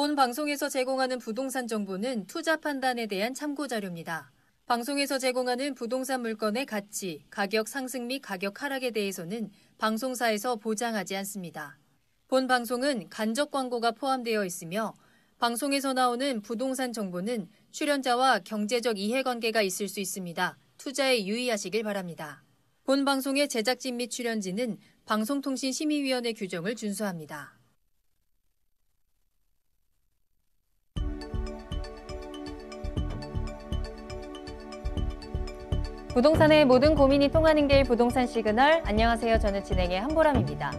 본 방송에서 제공하는 부동산 정보는 투자 판단에 대한 참고 자료입니다. 방송에서 제공하는 부동산 물건의 가치, 가격 상승 및 가격 하락에 대해서는 방송사에서 보장하지 않습니다. 본 방송은 간접 광고가 포함되어 있으며 방송에서 나오는 부동산 정보는 출연자와 경제적 이해관계가 있을 수 있습니다. 투자에 유의하시길 바랍니다. 본 방송의 제작진 및 출연진은 방송통신심의위원회 규정을 준수합니다. 부동산의 모든 고민이 통하는 길 부동산 시그널. 안녕하세요. 저는 진행의 한보람입니다.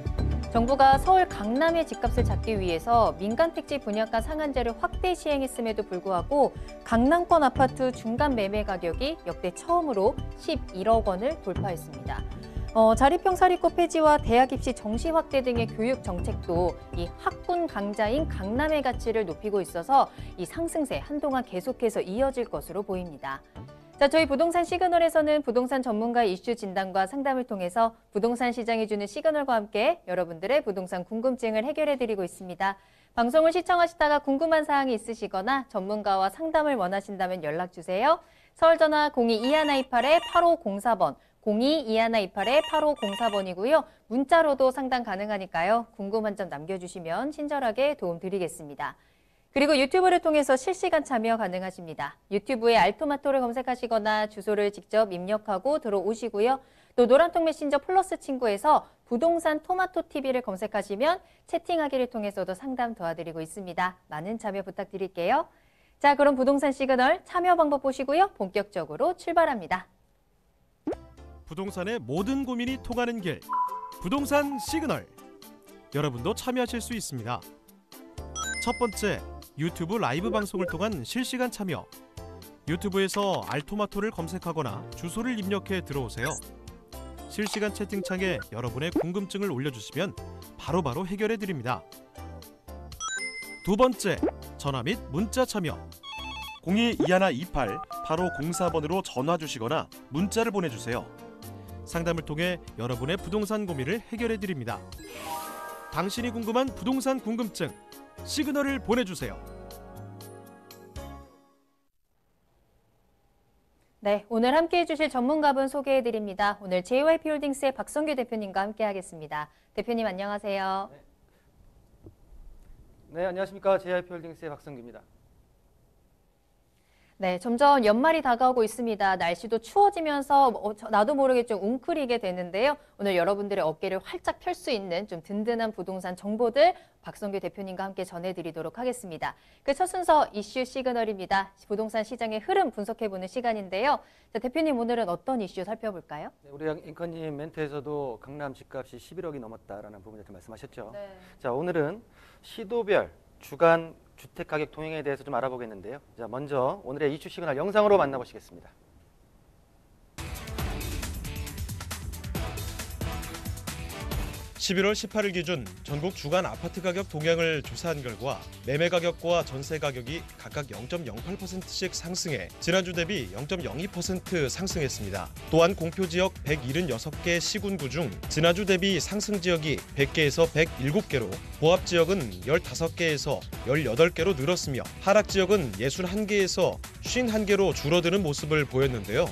정부가 서울 강남의 집값을 잡기 위해서 민간 택지 분양가 상한제를 확대 시행했음에도 불구하고 강남권 아파트 중간 매매 가격이 역대 처음으로 11억 원을 돌파했습니다. 자립형 사립고 폐지와 대학 입시 정시 확대 등의 교육 정책도 이 학군 강자인 강남의 가치를 높이고 있어서 이 상승세 한동안 계속해서 이어질 것으로 보입니다. 자, 저희 부동산 시그널에서는 부동산 전문가의 이슈 진단과 상담을 통해서 부동산 시장이 주는 시그널과 함께 여러분들의 부동산 궁금증을 해결해드리고 있습니다. 방송을 시청하시다가 궁금한 사항이 있으시거나 전문가와 상담을 원하신다면 연락주세요. 서울전화 02-2128-8504번, 02-2128-8504번이고요. 문자로도 상담 가능하니까요. 궁금한 점 남겨주시면 친절하게 도움드리겠습니다. 그리고 유튜브를 통해서 실시간 참여 가능하십니다. 유튜브에 알토마토를 검색하시거나 주소를 직접 입력하고 들어오시고요. 또 노란통 메신저 플러스 친구에서 부동산 토마토 TV를 검색하시면 채팅하기를 통해서도 상담 도와드리고 있습니다. 많은 참여 부탁드릴게요. 자, 그럼 부동산 시그널 참여 방법 보시고요. 본격적으로 출발합니다. 부동산의 모든 고민이 통하는 길, 부동산 시그널. 여러분도 참여하실 수 있습니다. 첫 번째, 유튜브 라이브 방송을 통한 실시간 참여. 유튜브에서 알토마토를 검색하거나 주소를 입력해 들어오세요. 실시간 채팅창에 여러분의 궁금증을 올려주시면 바로바로 해결해 드립니다. 두 번째, 전화 및 문자 참여. 02-2128-8504번으로 전화 주시거나 문자를 보내주세요. 상담을 통해 여러분의 부동산 고민을 해결해 드립니다. 당신이 궁금한 부동산 궁금증, 시그널을 보내주세요. 네, 오늘 함께해 주실 전문가분 소개해드립니다. 오늘 JYP홀딩스의 박성규 대표님과 함께하겠습니다. 대표님 안녕하세요. 네, 안녕하십니까. JYP홀딩스의 박성규입니다. 네, 점점 연말이 다가오고 있습니다. 날씨도 추워지면서 나도 모르게 좀 웅크리게 되는데요. 오늘 여러분들의 어깨를 활짝 펼 수 있는 좀 든든한 부동산 정보들 박성규 대표님과 함께 전해드리도록 하겠습니다. 그 첫 순서 이슈 시그널입니다. 부동산 시장의 흐름 분석해보는 시간인데요. 자, 대표님 오늘은 어떤 이슈 살펴볼까요? 네, 우리 앵커님 멘트에서도 강남 집값이 11억이 넘었다라는 부분에 대해서 말씀하셨죠. 네. 자, 오늘은 시도별 주간 주택가격 동향에 대해서 좀 알아보겠는데요. 자, 먼저 오늘의 이슈 시그널 영상으로 만나보시겠습니다. 11월 18일 기준 전국 주간 아파트 가격 동향을 조사한 결과 매매 가격과 전세 가격이 각각 0.08%씩 상승해 지난주 대비 0.02% 상승했습니다. 또한 공표 지역 176개 시군구 중 지난주 대비 상승 지역이 100개에서 107개로 보합 지역은 15개에서 18개로 늘었으며 하락 지역은 61개에서 51개로 줄어드는 모습을 보였는데요.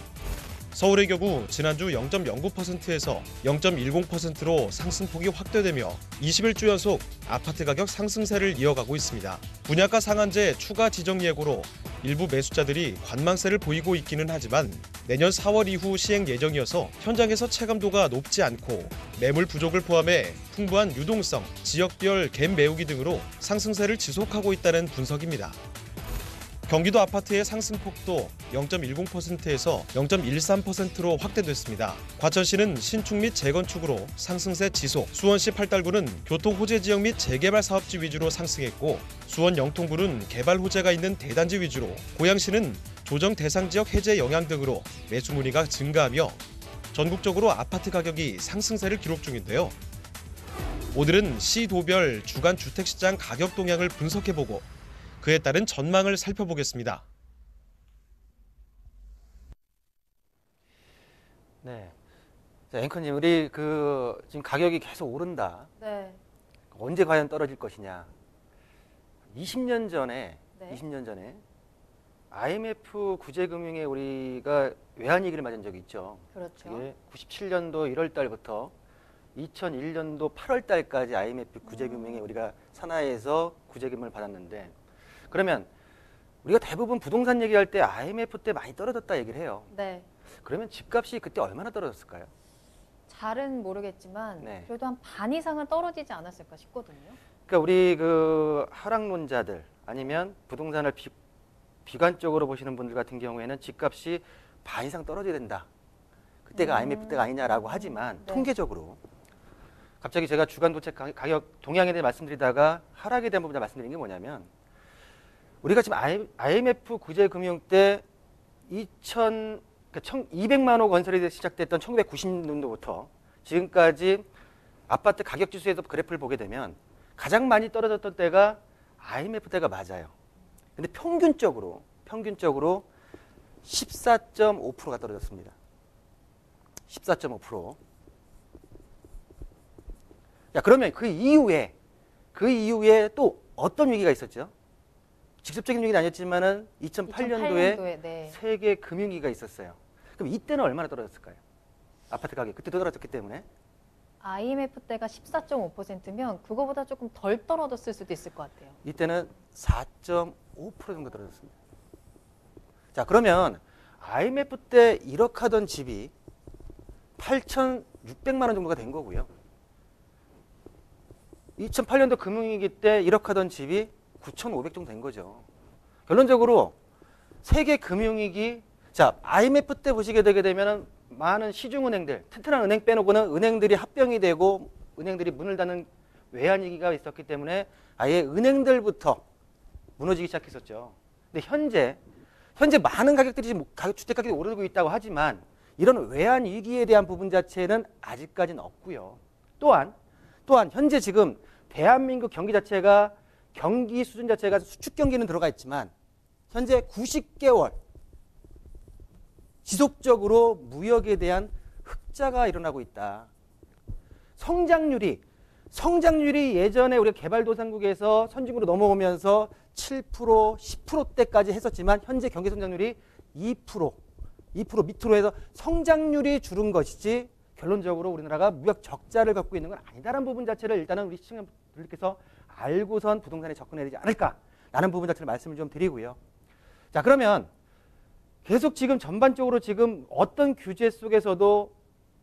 서울의 경우 지난주 0.09%에서 0.10%로 상승폭이 확대되며 21주 연속 아파트 가격 상승세를 이어가고 있습니다. 분양가 상한제 추가 지정 예고로 일부 매수자들이 관망세를 보이고 있기는 하지만 내년 4월 이후 시행 예정이어서 현장에서 체감도가 높지 않고 매물 부족을 포함해 풍부한 유동성, 지역별 갭 메우기 등으로 상승세를 지속하고 있다는 분석입니다. 경기도 아파트의 상승폭도 0.10%에서 0.13%로 확대됐습니다. 과천시는 신축 및 재건축으로 상승세 지속, 수원시 팔달구는 교통 호재 지역 및 재개발 사업지 위주로 상승했고 수원 영통구는 개발 호재가 있는 대단지 위주로, 고양시는 조정 대상 지역 해제 영향 등으로 매수 문의가 증가하며 전국적으로 아파트 가격이 상승세를 기록 중인데요. 오늘은 시도별 주간 주택시장 가격 동향을 분석해보고 그에 따른 전망을 살펴보겠습니다. 네. 자, 앵커님, 우리 지금 가격이 계속 오른다. 네. 언제 과연 떨어질 것이냐. 20년 전에 네. 20년 전에 IMF 구제금융에 우리가 외환위기를 맞은 적이 있죠. 그렇죠. 그게 97년도 1월 달부터 2001년도 8월 달까지 IMF 구제금융에 우리가 산하에서 구제금을 받았는데, 그러면 우리가 대부분 부동산 얘기할 때 IMF 때 많이 떨어졌다 얘기를 해요. 네. 그러면 집값이 그때 얼마나 떨어졌을까요? 잘은 모르겠지만 네. 그래도 한 반 이상은 떨어지지 않았을까 싶거든요. 그러니까 우리 그 하락론자들 아니면 부동산을 비관적으로 보시는 분들 같은 경우에는 집값이 반 이상 떨어져야 된다. 그때가 IMF 때가 아니냐라고 하지만 네. 통계적으로 갑자기 제가 주간 도체 가격 동향에 대해 말씀드리다가 하락에 대한 부분을 말씀드린 게 뭐냐면, 우리가 지금 IMF 구제금융 때 200만 호 건설이 시작됐던 1990년도부터 지금까지 아파트 가격 지수에서 그래프를 보게 되면 가장 많이 떨어졌던 때가 IMF 때가 맞아요. 근데 평균적으로 14.5%가 떨어졌습니다. 14.5%. 자, 그러면 그 이후에 또 어떤 위기가 있었죠? 직접적인 위기는 아니었지만은 2008년도에 네. 세계 금융위기가 있었어요. 그럼 이때는 얼마나 떨어졌을까요? 아파트 가격 그때도 떨어졌기 때문에. IMF 때가 14.5%면 그거보다 조금 덜 떨어졌을 수도 있을 것 같아요. 이때는 4.5% 정도 떨어졌습니다. 자, 그러면 IMF 때 1억 하던 집이 8,600만 원 정도가 된 거고요. 2008년도 금융위기 때 1억 하던 집이 9,500 정도 된 거죠. 결론적으로 세계 금융위기, 자, IMF 때 보시게 되게 되면 많은 시중은행들, 튼튼한 은행 빼놓고는 은행들이 합병이 되고 은행들이 문을 닫는 외환위기가 있었기 때문에 아예 은행들부터 무너지기 시작했었죠. 근데 현재 많은 가격들이 지금 주택 가격이 오르고 있다고 하지만 이런 외환위기에 대한 부분 자체는 아직까지는 없고요. 또한 현재 지금 대한민국 경기 자체가 경기 수준 자체가 수축 경기는 들어가 있지만 현재 90개월 지속적으로 무역에 대한 흑자가 일어나고 있다. 성장률이 예전에 우리가 개발도상국에서 선진국으로 넘어오면서 7%, 10%대까지 했었지만 현재 경기 성장률이 2% 밑으로 해서 성장률이 줄은 것이지 결론적으로 우리나라가 무역 적자를 갖고 있는 건 아니다라는 부분 자체를 일단은 우리 시청자분들께서 알고선 부동산에 접근해야 되지 않을까라는 부분 자체를 말씀을 좀 드리고요. 자, 그러면 계속 지금 전반적으로 지금 어떤 규제 속에서도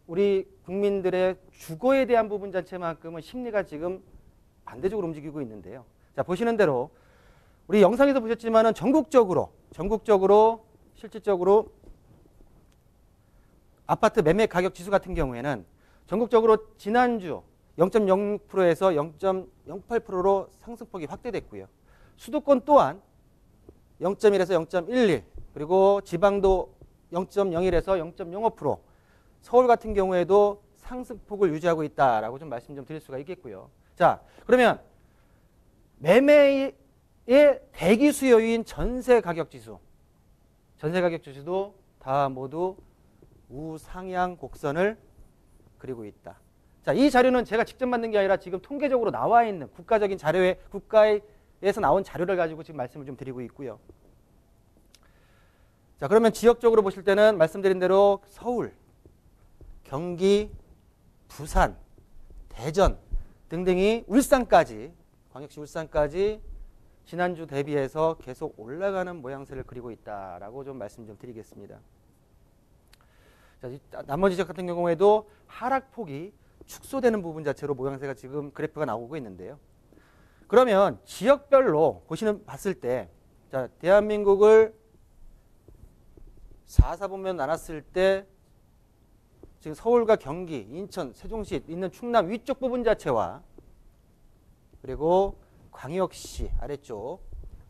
우리 국민들의 주거에 대한 부분 자체만큼은 심리가 지금 반대적으로 움직이고 있는데요. 자, 보시는 대로 우리 영상에서 보셨지만은 전국적으로 실질적으로 아파트 매매 가격 지수 같은 경우에는 전국적으로 지난주 0.06%에서 0.08%로 상승폭이 확대됐고요. 수도권 또한 0.1에서 0.11, 그리고 지방도 0.01에서 0.05%, 서울 같은 경우에도 상승폭을 유지하고 있다라고 좀 말씀 좀 드릴 수가 있겠고요. 자, 그러면 매매의 대기 수요인 전세 가격 지수도 다 모두 우상향 곡선을 그리고 있다. 자, 이 자료는 제가 직접 만든 게 아니라 지금 통계적으로 나와 있는 국가적인 자료에 국가에서 나온 자료를 가지고 지금 말씀을 좀 드리고 있고요. 자, 그러면 지역적으로 보실 때는 말씀드린 대로 서울, 경기, 부산, 대전 등등이 울산까지, 광역시 울산까지 지난주 대비해서 계속 올라가는 모양새를 그리고 있다라고 좀 말씀 좀 드리겠습니다. 자, 나머지 지역 같은 경우에도 하락폭이 축소되는 부분 자체로 모양새가 지금 그래프가 나오고 있는데요. 그러면 지역별로 봤을 때, 자, 대한민국을 4사분면 나눴을 때 지금 서울과 경기, 인천, 세종시 있는 충남 위쪽 부분 자체와 그리고 광역시 아래쪽,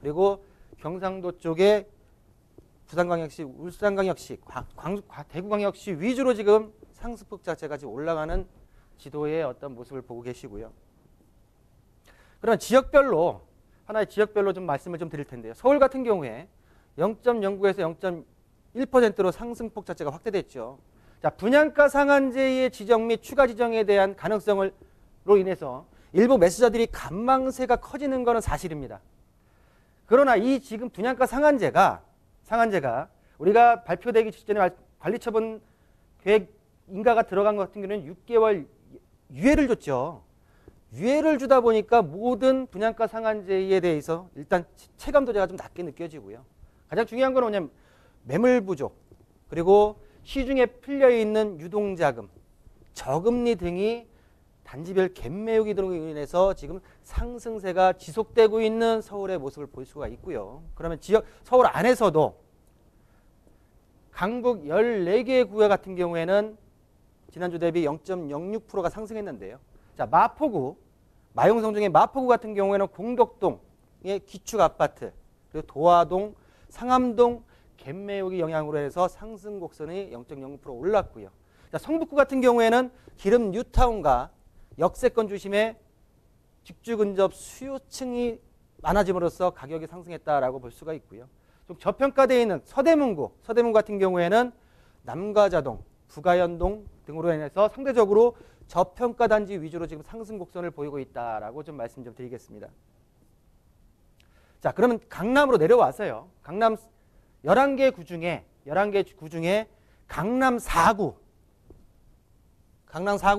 그리고 경상도 쪽에 부산광역시, 울산광역시, 대구광역시 위주로 지금 상승폭 자체가 지금 올라가는 지도의 어떤 모습을 보고 계시고요. 그러면 하나의 지역별로 좀 말씀을 좀 드릴 텐데요. 서울 같은 경우에 0.09에서 0.1%로 상승폭 자체가 확대됐죠. 자, 분양가 상한제의 지정 및 추가 지정에 대한 가능성으로 인해서 일부 매수자들이 관망세가 커지는 것은 사실입니다. 그러나 이 지금 분양가 상한제가 우리가 발표되기 직전에 관리처분 계획 인가가 들어간 것 같은 경우는 6개월 유예를 줬죠. 유예를 주다 보니까 모든 분양가 상한제에 대해서 일단 체감도자가 좀 낮게 느껴지고요. 가장 중요한 건 뭐냐면 매물 부족, 그리고 시중에 풀려 있는 유동자금, 저금리 등이 단지별 갭 매우기 등으로 인해서 지금 상승세가 지속되고 있는 서울의 모습을 볼 수가 있고요. 그러면 서울 안에서도 강북 14개 구역 같은 경우에는 지난주 대비 0.06%가 상승했는데요. 자, 마포구, 마용성 중에 마포구 같은 경우에는 공덕동의 기축 아파트, 그리고 도화동, 상암동 갭 매우기 영향으로 해서 상승 곡선이 0.06% 올랐고요. 자, 성북구 같은 경우에는 기름 뉴타운과 역세권 중심의 직주 근접 수요층이 많아짐으로써 가격이 상승했다라고 볼 수가 있고요. 좀 저평가되어 있는 서대문구 같은 경우에는 남가자동, 부가연동 등으로 인해서 상대적으로 저평가 단지 위주로 지금 상승 곡선을 보이고 있다라고 좀 말씀 좀 드리겠습니다. 자, 그러면 강남으로 내려와서요. 강남 11개 구 중에 강남 4구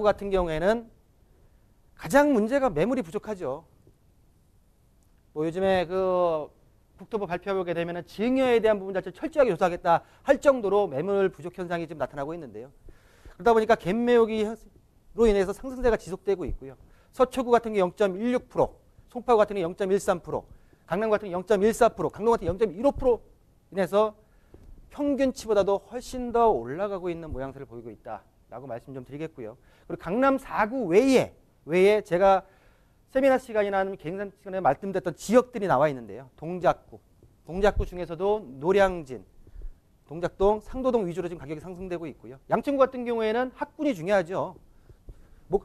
같은 경우에는 가장 문제가 매물이 부족하죠. 뭐 요즘에 그 국토부 발표하게 되면 증여에 대한 부분 자체를 철저하게 조사하겠다 할 정도로 매물 부족 현상이 지금 나타나고 있는데요. 그러다 보니까 갭 매우기로 인해서 상승세가 지속되고 있고요. 서초구 같은 게 0.16%, 송파구 같은 게 0.13%, 강남 같은 게 0.14%, 강동 같은 게 0.15% 인해서 평균치보다도 훨씬 더 올라가고 있는 모양새를 보이고 있다라고 말씀 좀 드리겠고요. 그리고 강남 4구 외에 제가 세미나 시간이나 개인 시간에 말씀드렸던 지역들이 나와 있는데요. 동작구 중에서도 노량진, 동작동, 상도동 위주로 지금 가격이 상승되고 있고요. 양천구 같은 경우에는 학군이 중요하죠.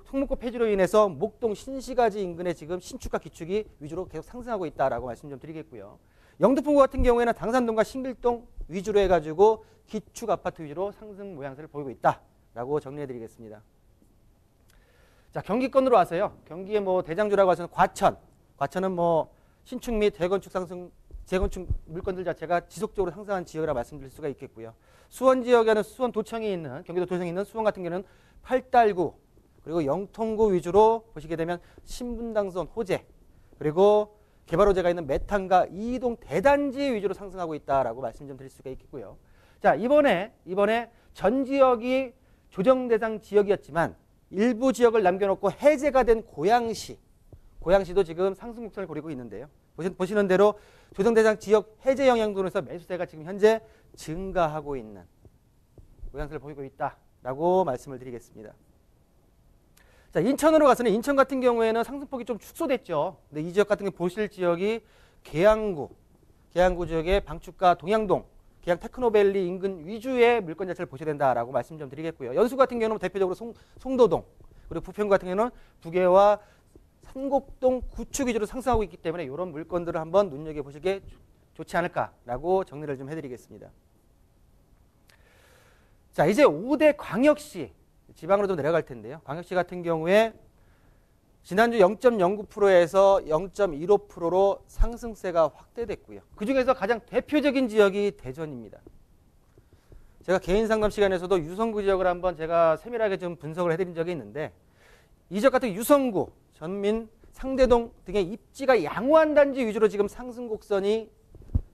특목고 폐지로 인해서 목동 신시가지 인근에 지금 신축과 기축이 위주로 계속 상승하고 있다라고 말씀 좀 드리겠고요. 영등포구 같은 경우에는 당산동과 신길동 위주로 해가지고 기축 아파트 위주로 상승 모양새를 보이고 있다라고 정리해드리겠습니다. 자, 경기권으로 와서요. 경기에 뭐 대장주라고 하서는 과천은 뭐 신축 및 재건축 물건들 자체가 지속적으로 상승한 지역이라 말씀드릴 수가 있겠고요. 수원 지역에는 경기도 도청이 있는 수원 같은 경우는 팔달구, 그리고 영통구 위주로 보시게 되면 신분당선 호재, 그리고 개발 호재가 있는 메탄과 이동 대단지 위주로 상승하고 있다라고 말씀 좀 드릴 수가 있겠고요. 자, 이번에 전 지역이 조정 대상 지역이었지만 일부 지역을 남겨놓고 해제가 된 고양시도 지금 상승 곡선을 보이고 있는데요. 보시는 대로 조정 대상 지역 해제 영향으로 해서 매수세가 지금 현재 증가하고 있는 모양새를 보이고 있다라고 말씀을 드리겠습니다. 자, 인천으로 가서는 인천 같은 경우에는 상승폭이 좀 축소됐죠. 근데 이 지역 같은 경우 보실 지역이 계양구 지역의 방축가 동양동, 계양 테크노밸리 인근 위주의 물건 자체를 보셔야 된다라고 말씀 좀 드리겠고요. 연수 같은 경우는 대표적으로 송도동, 그리고 부평구 같은 경우는 부계와 산곡동 구축 위주로 상승하고 있기 때문에 이런 물건들을 한번 눈여겨보시기에 좋지 않을까라고 정리를 좀 해드리겠습니다. 자, 이제 5대 광역시 지방으로 좀 내려갈 텐데요. 광역시 같은 경우에 지난주 0.09%에서 0.15%로 상승세가 확대됐고요. 그중에서 가장 대표적인 지역이 대전입니다. 제가 개인 상담 시간에서도 유성구 지역을 한번 제가 세밀하게 좀 분석을 해드린 적이 있는데, 이 지역 같은 유성구, 전민, 상대동 등의 입지가 양호한 단지 위주로 지금 상승 곡선이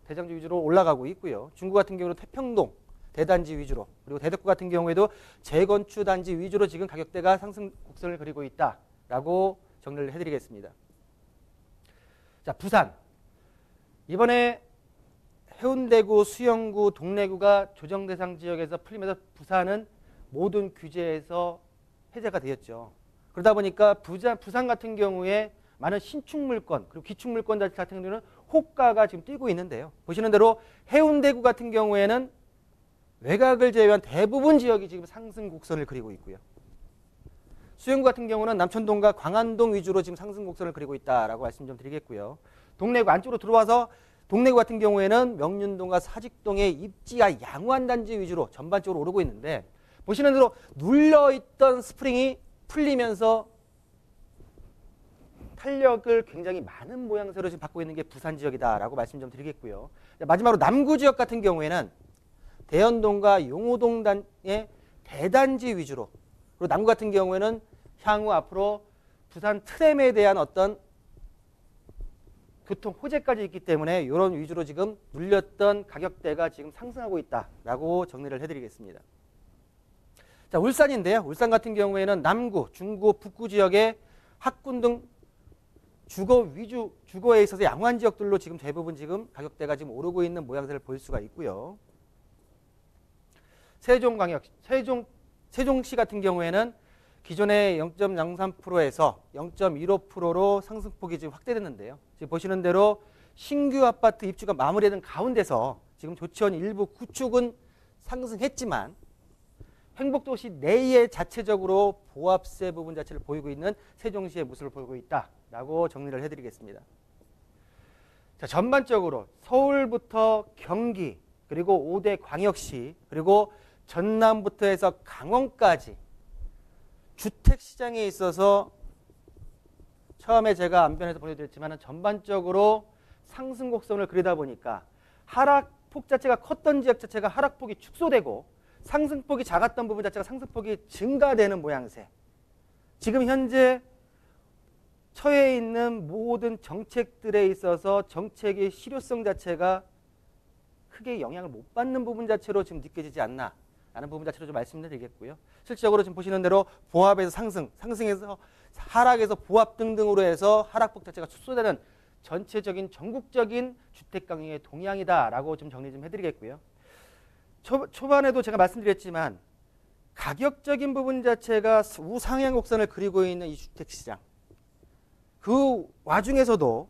대장주 위주로 올라가고 있고요. 중구 같은 경우는 태평동 대단지 위주로, 그리고 대덕구 같은 경우에도 재건축 단지 위주로 지금 가격대가 상승 곡선을 그리고 있다라고 정리를 해드리겠습니다. 자, 부산. 이번에 해운대구, 수영구, 동래구가 조정 대상 지역에서 풀리면서 부산은 모든 규제에서 해제가 되었죠. 그러다 보니까 부산 같은 경우에 많은 신축 물건, 그리고 기축 물건 같은 경우는 호가가 지금 뛰고 있는데요. 보시는 대로 해운대구 같은 경우에는 외곽을 제외한 대부분 지역이 지금 상승 곡선을 그리고 있고요. 수영구 같은 경우는 남천동과 광안동 위주로 지금 상승 곡선을 그리고 있다라고 말씀 좀 드리겠고요. 동래구 안쪽으로 들어와서 동래구 같은 경우에는 명륜동과 사직동의 입지가 양호한 단지 위주로 전반적으로 오르고 있는데, 보시는 대로 눌려있던 스프링이 풀리면서 탄력을 굉장히 많은 모양새로 지금 받고 있는 게 부산 지역이다라고 말씀 좀 드리겠고요. 마지막으로 남구 지역 같은 경우에는 대연동과 용호동의 대단지 위주로, 그리고 남구 같은 경우에는 향후 앞으로 부산 트램에 대한 어떤 교통 호재까지 있기 때문에 이런 위주로 지금 눌렸던 가격대가 지금 상승하고 있다라고 정리를 해드리겠습니다. 자, 울산인데요. 울산 같은 경우에는 남구, 중구, 북구 지역에 학군 등 주거에 있어서 양호한 지역들로 지금 대부분 지금 가격대가 지금 오르고 있는 모양새를 볼 수가 있고요. 세종시 같은 경우에는 기존의 0.03%에서 0.15%로 상승폭이 지금 확대됐는데요. 지금 보시는 대로 신규 아파트 입주가 마무리된 가운데서 지금 조치원 일부 구축은 상승했지만 행복도시 내에 자체적으로 보합세 부분 자체를 보이고 있는 세종시의 모습을 보이고 있다라고 정리를 해드리겠습니다. 자, 전반적으로 서울부터 경기, 그리고 5대 광역시, 그리고 전남부터 해서 강원까지 주택시장에 있어서 처음에 제가 안변에서 보여드렸지만 전반적으로 상승 곡선을 그리다 보니까 하락폭 자체가 컸던 지역 자체가 하락폭이 축소되고 상승폭이 작았던 부분 자체가 상승폭이 증가되는 모양새. 지금 현재 처해 있는 모든 정책들에 있어서 정책의 실효성 자체가 크게 영향을 못 받는 부분 자체로 지금 느껴지지 않나 라는 부분 자체로 좀 말씀을 드리겠고요. 실질적으로 지금 보시는 대로 보합에서 상승에서 하락에서 보합 등등으로 해서 하락폭 자체가 축소되는 전체적인 전국적인 주택 강의 동향이다라고 좀 정리 좀 해드리겠고요. 초반에도 제가 말씀드렸지만 가격적인 부분 자체가 우상향 곡선을 그리고 있는 이 주택시장, 그 와중에서도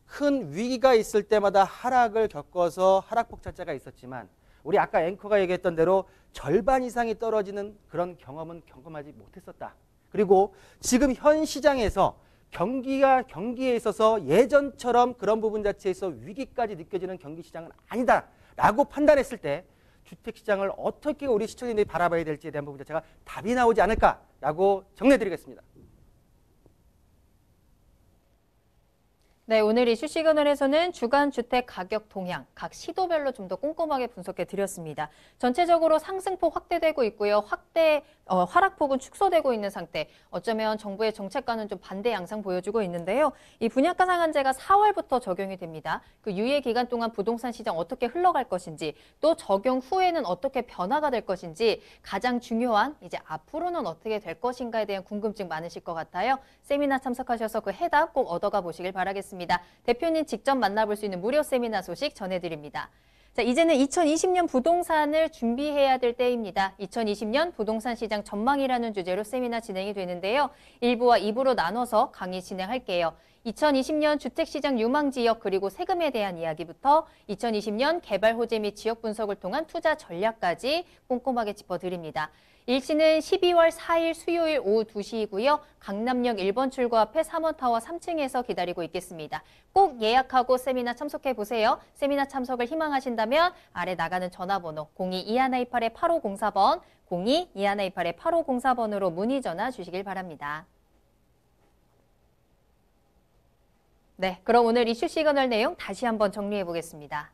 큰 위기가 있을 때마다 하락을 겪어서 하락폭 자체가 있었지만 우리 아까 앵커가 얘기했던 대로 절반 이상이 떨어지는 그런 경험은 경험하지 못했었다. 그리고 지금 현 시장에서 경기에 있어서 예전처럼 그런 부분 자체에서 위기까지 느껴지는 경기시장은 아니다라고 판단했을 때 주택시장을 어떻게 우리 시청자들이 바라봐야 될지에 대한 부분 자체가 답이 나오지 않을까라고 정리해드리겠습니다. 네, 오늘 이슈 시그널에서는 주간 주택 가격 동향, 각 시도별로 좀 더 꼼꼼하게 분석해 드렸습니다. 전체적으로 상승폭 확대되고 있고요. 하락폭은 축소되고 있는 상태. 어쩌면 정부의 정책과는 좀 반대 양상 보여주고 있는데요. 이 분양가 상한제가 4월부터 적용이 됩니다. 그 유예 기간 동안 부동산 시장 어떻게 흘러갈 것인지, 또 적용 후에는 어떻게 변화가 될 것인지, 가장 중요한 이제 앞으로는 어떻게 될 것인가에 대한 궁금증 많으실 것 같아요. 세미나 참석하셔서 그 해답 꼭 얻어가 보시길 바라겠습니다. 대표님 직접 만나볼 수 있는 무료 세미나 소식 전해드립니다. 자, 이제는 2020년 부동산을 준비해야 될 때입니다. 2020년 부동산 시장 전망이라는 주제로 세미나 진행이 되는데요. 1부와 2부로 나눠서 강의 진행할게요. 2020년 주택시장 유망지역 그리고 세금에 대한 이야기부터 2020년 개발 호재 및 지역 분석을 통한 투자 전략까지 꼼꼼하게 짚어드립니다. 일시는 12월 4일 수요일 오후 2시이고요. 강남역 1번 출구 앞에 3원타워 3층에서 기다리고 있겠습니다. 꼭 예약하고 세미나 참석해보세요. 세미나 참석을 희망하신다면 아래 나가는 전화번호 02-2128-8504번, 02-2128-8504번으로 문의 전화 주시길 바랍니다. 네, 그럼 오늘 이슈 시그널 내용 다시 한번 정리해 보겠습니다.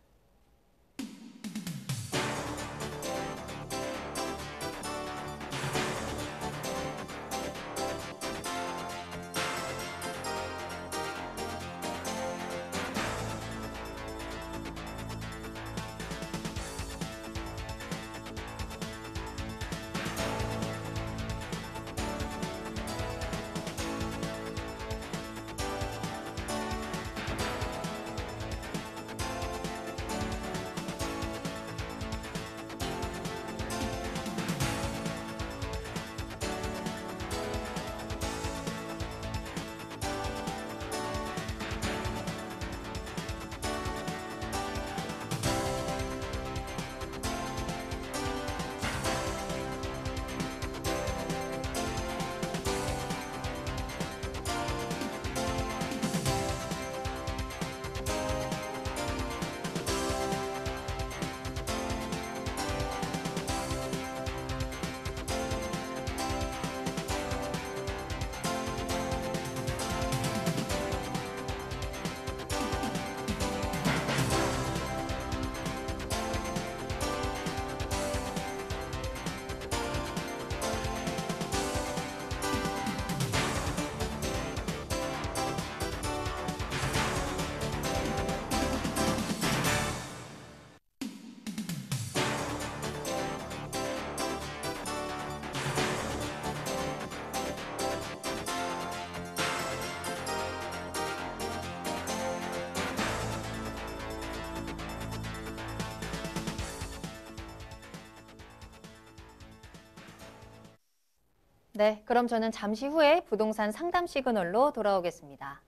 네, 그럼 저는 잠시 후에 부동산 상담 시그널로 돌아오겠습니다.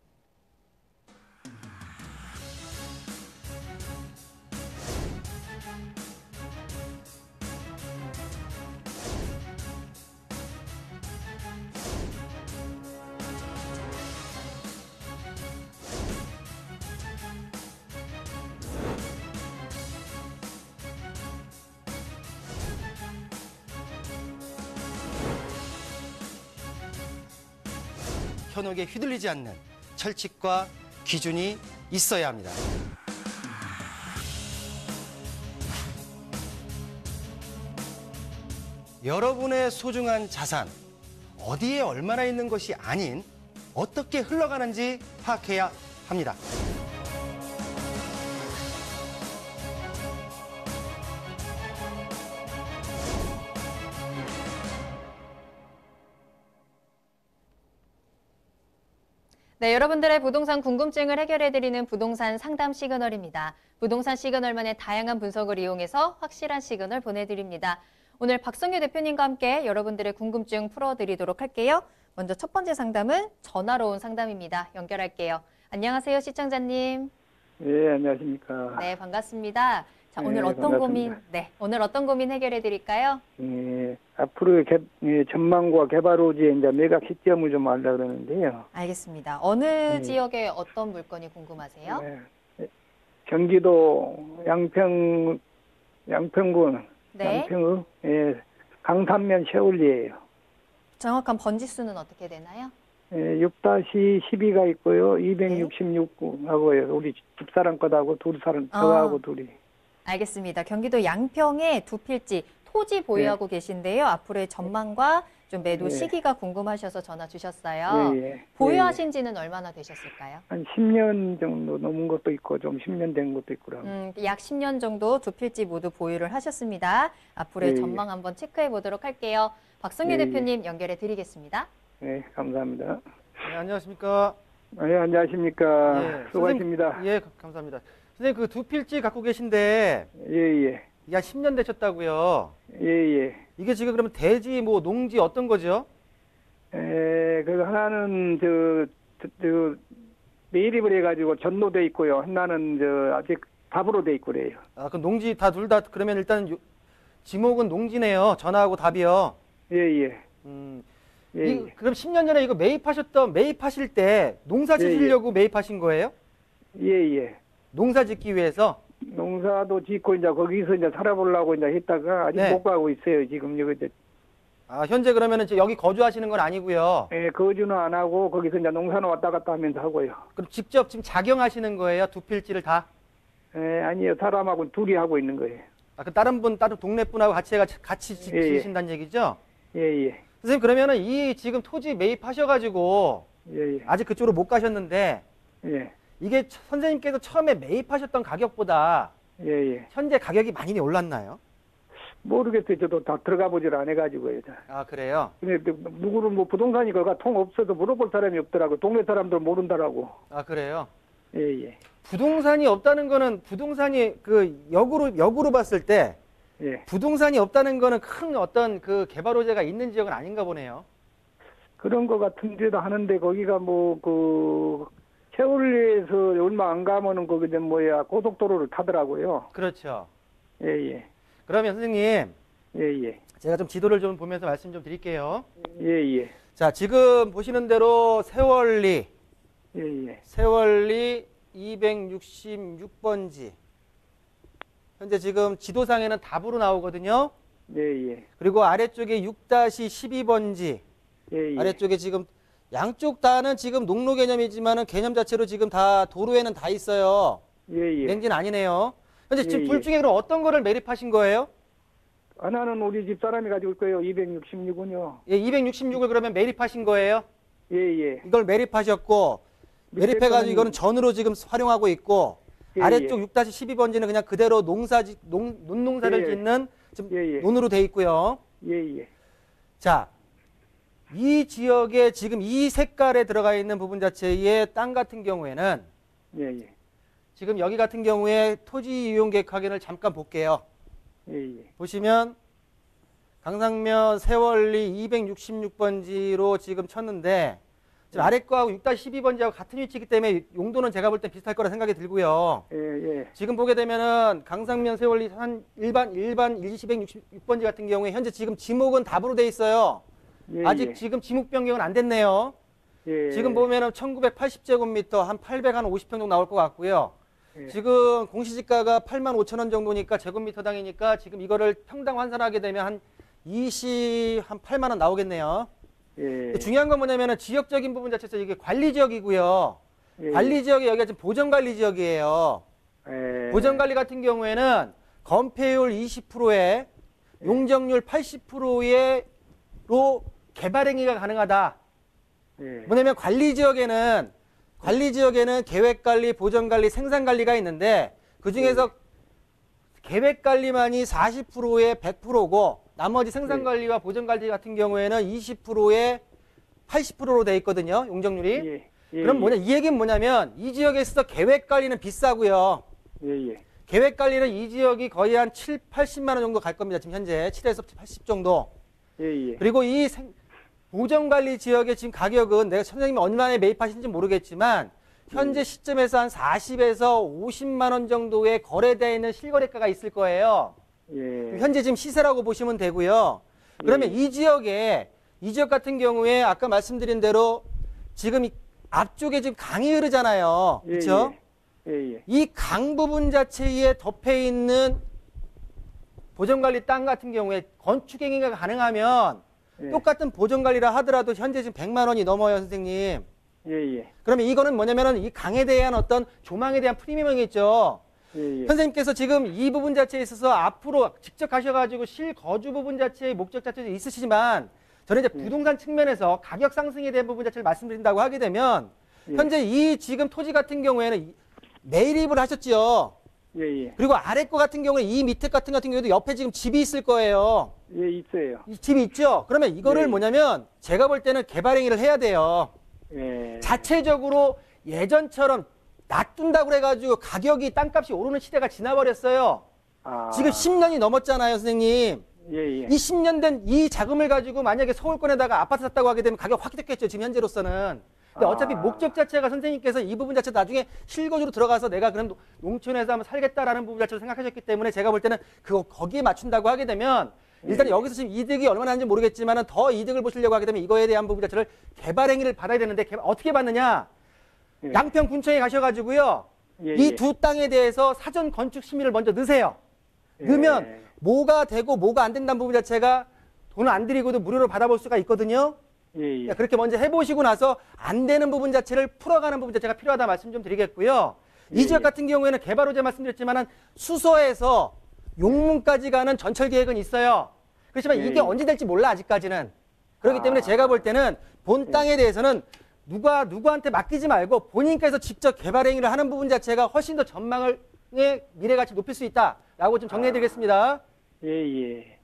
현혹에 휘둘리지 않는 철칙과 기준이 있어야 합니다. 여러분의 소중한 자산, 어디에 얼마나 있는 것이 아닌 어떻게 흘러가는지 파악해야 합니다. 네, 여러분들의 부동산 궁금증을 해결해드리는 부동산 상담 시그널입니다. 부동산 시그널만의 다양한 분석을 이용해서 확실한 시그널 보내드립니다. 오늘 박성규 대표님과 함께 여러분들의 궁금증 풀어드리도록 할게요. 먼저 첫 번째 상담은 전화로 온 상담입니다. 연결할게요. 안녕하세요, 시청자님. 네, 안녕하십니까. 네, 반갑습니다. 자, 네, 오늘 어떤 반갑습니다. 오늘 어떤 고민 해결해드릴까요? 앞으로의 전망과 개발 후지의 이제 매각 시점을 좀 알려 그러는데요. 알겠습니다. 어느 지역에 어떤 물건이 궁금하세요? 네. 경기도 양평군 네. 양평의 강산면 셰울리예요. 정확한 번지수는 어떻게 되나요? 6-12가 있고요. 266하고요. 우리 집사람 거하고 저하고 둘이. 알겠습니다. 경기도 양평에 두 필지 토지 보유하고 계신데요. 앞으로의 전망과 좀 매도 네. 시기가 궁금하셔서 전화 주셨어요. 예. 보유하신 지는 얼마나 되셨을까요? 한 10년 정도 넘은 것도 있고 좀 10년 된 것도 있고 그러고. 약 10년 정도 두 필지 모두 보유를 하셨습니다. 앞으로의 예, 전망 한번 체크해 보도록 할게요. 박성규 예, 대표님 연결해 드리겠습니다. 네, 감사합니다. 네, 안녕하십니까? 네, 안녕하십니까. 예, 수고하십니다. 선생님, 예, 감사합니다. 선생님, 그 두 필지 갖고 계신데 예, 예. 이게 한 10년 되셨다고요? 예, 예. 이게 지금 그러면 대지, 뭐 농지 어떤 거죠? 그 하나는 매립을 해가지고 전로돼 있고요. 하나는 아직 답으로 돼 있고 그래요. 아, 그 농지 다 둘 다 그러면 일단 지목은 농지네요. 전화하고 답이요. 예, 예. 예, 예. 그럼 10년 전에 이거 매입하실 때 농사 예, 예. 지으려고 매입하신 거예요? 예, 예. 농사 짓기 위해서? 농사도 짓고 이제 거기서 이제 살아보려고 이제 했다가 아직 네. 못 가고 있어요. 지금 여기 이제 아, 현재 그러면은 이제 여기 거주하시는 건 아니고요. 거주는 안 하고 거기서 이제 농사는 왔다 갔다 하면서 하고요. 그럼 직접 지금 작용하시는 거예요? 두 필지를 다? 아니요. 사람하고 둘이 하고 있는 거예요. 아, 그 다른 동네 분하고 같이 예, 예. 지으신다는 얘기죠? 예, 예. 선생님, 그러면은 이 지금 토지 매입하셔가지고 예, 예. 아직 그쪽으로 못 가셨는데 예. 이게 선생님께서 처음에 매입하셨던 가격보다 예, 예. 현재 가격이 많이 올랐나요? 모르겠어요. 저도 다 들어가 보질 안 해가지고요. 아, 그래요? 근데 누구는 뭐 부동산이 거가 통 없어서 물어볼 사람이 없더라고. 동네 사람들 모른다라고. 아, 그래요? 예, 예. 부동산이 없다는 거는 부동산이 그 역으로 봤을 때 예. 부동산이 없다는 거는 큰 어떤 그 개발 호재가 있는 지역은 아닌가 보네요. 그런 거 같은데도 하는데 거기가 세월리에서 얼마 안 가면은 거기 고속도로를 타더라고요. 그렇죠. 예, 예. 그러면 선생님, 예, 예. 제가 좀 지도를 좀 보면서 말씀 좀 드릴게요. 예, 예. 자, 지금 보시는 대로 세월리 예, 예. 266번지. 현재 지금 지도상에는 답으로 나오거든요. 예, 예. 그리고 아래쪽에 6-12번지. 예, 예. 아래쪽에 지금 양쪽 다는 지금 농로 개념이지만은 개념 자체로 지금 다 도로에는 다 있어요. 예, 예. 냉지는 아니네요. 현재 지금 예, 둘 예. 중에 그럼 어떤 거를 매립하신 거예요? 하나는 우리 집 사람이 가지고 있고요. 266은요. 예, 266을 그러면 매립하신 거예요? 예, 예. 이걸 매립하셨고 밑에 매립해가지고 거는- 이거는 전으로 지금 활용하고 있고 예, 아래쪽 6-12번지는 그냥 그대로 논농사를 예, 예. 짓는 지금 예, 예. 논으로 돼 있고요. 예, 예. 자, 이 지역에 지금 이 색깔에 들어가 있는 부분 자체의 땅 같은 경우에는 예, 예. 지금 여기 같은 경우에 토지 이용 계획 확인을 잠깐 볼게요. 예, 예. 보시면 강상면 세월리 266번지로 지금 쳤는데 지금 아래 거하고 6-12번지하고 같은 위치이기 때문에 용도는 제가 볼 땐 비슷할 거라 생각이 들고요. 예. 지금 보게 되면은 강상면 세월리 한 일반 266번지 같은 경우에 현재 지금 지목은 답으로 돼 있어요. 예, 아직 예. 지금 지목 변경은 안 됐네요. 예. 지금 보면은 1980제곱미터 한 850평 정도 나올 것 같고요. 예. 지금 공시지가가 85,000원 정도니까 제곱미터당이니까 지금 이거를 평당 환산하게 되면 한 8만 원 나오겠네요. 예. 중요한 건 뭐냐면은 지역적인 부분 자체에서 이게 관리 지역이고요. 예. 관리 지역이 여기가 지금 보전 관리 지역이에요. 예. 보전 관리 같은 경우에는 건폐율 20%에 용적률 80%로 개발 행위가 가능하다. 예. 뭐냐면 관리 지역에는 계획 관리, 보전 관리, 생산 관리가 있는데 그 중에서 계획 관리만이 40%에 100%고 나머지 생산 관리와 보전 관리 같은 경우에는 20%에 80%로 돼 있거든요. 용적률이. 예. 예. 그럼 뭐냐? 이 얘기는 뭐냐면 이 지역에 있어서 계획 관리는 비싸고요. 예. 계획 관리는 이 지역이 거의 한 7, 80만 원 정도 갈 겁니다. 지금 현재 7에서 80 정도. 예. 그리고 이 보전관리 지역의 지금 가격은 내가 선생님이 얼마에 매입하신지 모르겠지만 현재 시점에서 한 40에서 50만 원 정도의 거래되어 있는 실거래가가 있을 거예요. 예. 현재 지금 시세라고 보시면 되고요. 그러면 이 지역 같은 경우에 아까 말씀드린 대로 지금 앞쪽에 지금 강이 흐르잖아요. 그렇죠? 예. 이 강 부분 자체에 덮여 있는 보전관리 땅 같은 경우에 건축 행위가 가능하면 예. 똑같은 보전관리라 하더라도 현재 지금 100만 원이 넘어요, 선생님. 예. 그러면 이거는 뭐냐면은 이 강에 대한 어떤 조망에 대한 프리미엄이 있죠. 예. 선생님께서 지금 이 부분 자체에 있어서 앞으로 직접 가셔가지고 실거주 부분 자체의 목적 자체도 있으시지만 저는 이제 부동산 측면에서 가격 상승에 대한 부분 자체를 말씀드린다고 하게 되면 현재 이 지금 토지 같은 경우에는 매입을 하셨죠. 예. 그리고 아래 거 같은 경우에 이 밑에 같은 경우에도 옆에 지금 집이 있을 거예요. 예, 있어요. 이 집이 있죠. 그러면 이거를 뭐냐면 제가 볼 때는 개발 행위를 해야 돼요. 예. 자체적으로 예전처럼 놔둔다고 그래가지고 가격이 땅값이 오르는 시대가 지나버렸어요. 아. 지금 10년이 넘었잖아요, 선생님. 예. 이 10년 된 이 자금을 가지고 만약에 서울권에다가 아파트 샀다고 하게 되면 가격 확 뛰겠죠, 지금 현재로서는. 근데 어차피 목적 자체가 선생님께서 이 부분 자체 나중에 실거주로 들어가서 내가 그럼 농촌에서 한번 살겠다라는 부분 자체로 생각하셨기 때문에 제가 볼 때는 거기에 맞춘다고 하게 되면 일단 여기서 지금 이득이 얼마나 하는지 모르겠지만 더 이득을 보시려고 하게 되면 이거에 대한 부분 자체를 개발 행위를 받아야 되는데 어떻게 받느냐? 양평 군청에 가셔가지고요. 이 두 땅에 대해서 사전 건축 심의를 먼저 넣으세요. 넣으면 뭐가 되고 뭐가 안 된다는 부분 자체가 돈을 안 들이고도 무료로 받아볼 수가 있거든요. 그렇게 먼저 해보시고 나서 안 되는 부분 자체를 풀어가는 부분 자체가 필요하다 말씀 좀 드리겠고요. 이 지역 같은 경우에는 개발 호재 말씀드렸지만 수서에서 용문까지 가는 전철 계획은 있어요. 그렇지만 이게 언제 될지 몰라 아직까지는. 그렇기 때문에 제가 볼 때는 본 땅에 대해서는 누구한테 맡기지 말고 본인께서 직접 개발 행위를 하는 부분 자체가 훨씬 더 전망의 미래 가치 높일 수 있다라고 좀 정리해드리겠습니다. 예,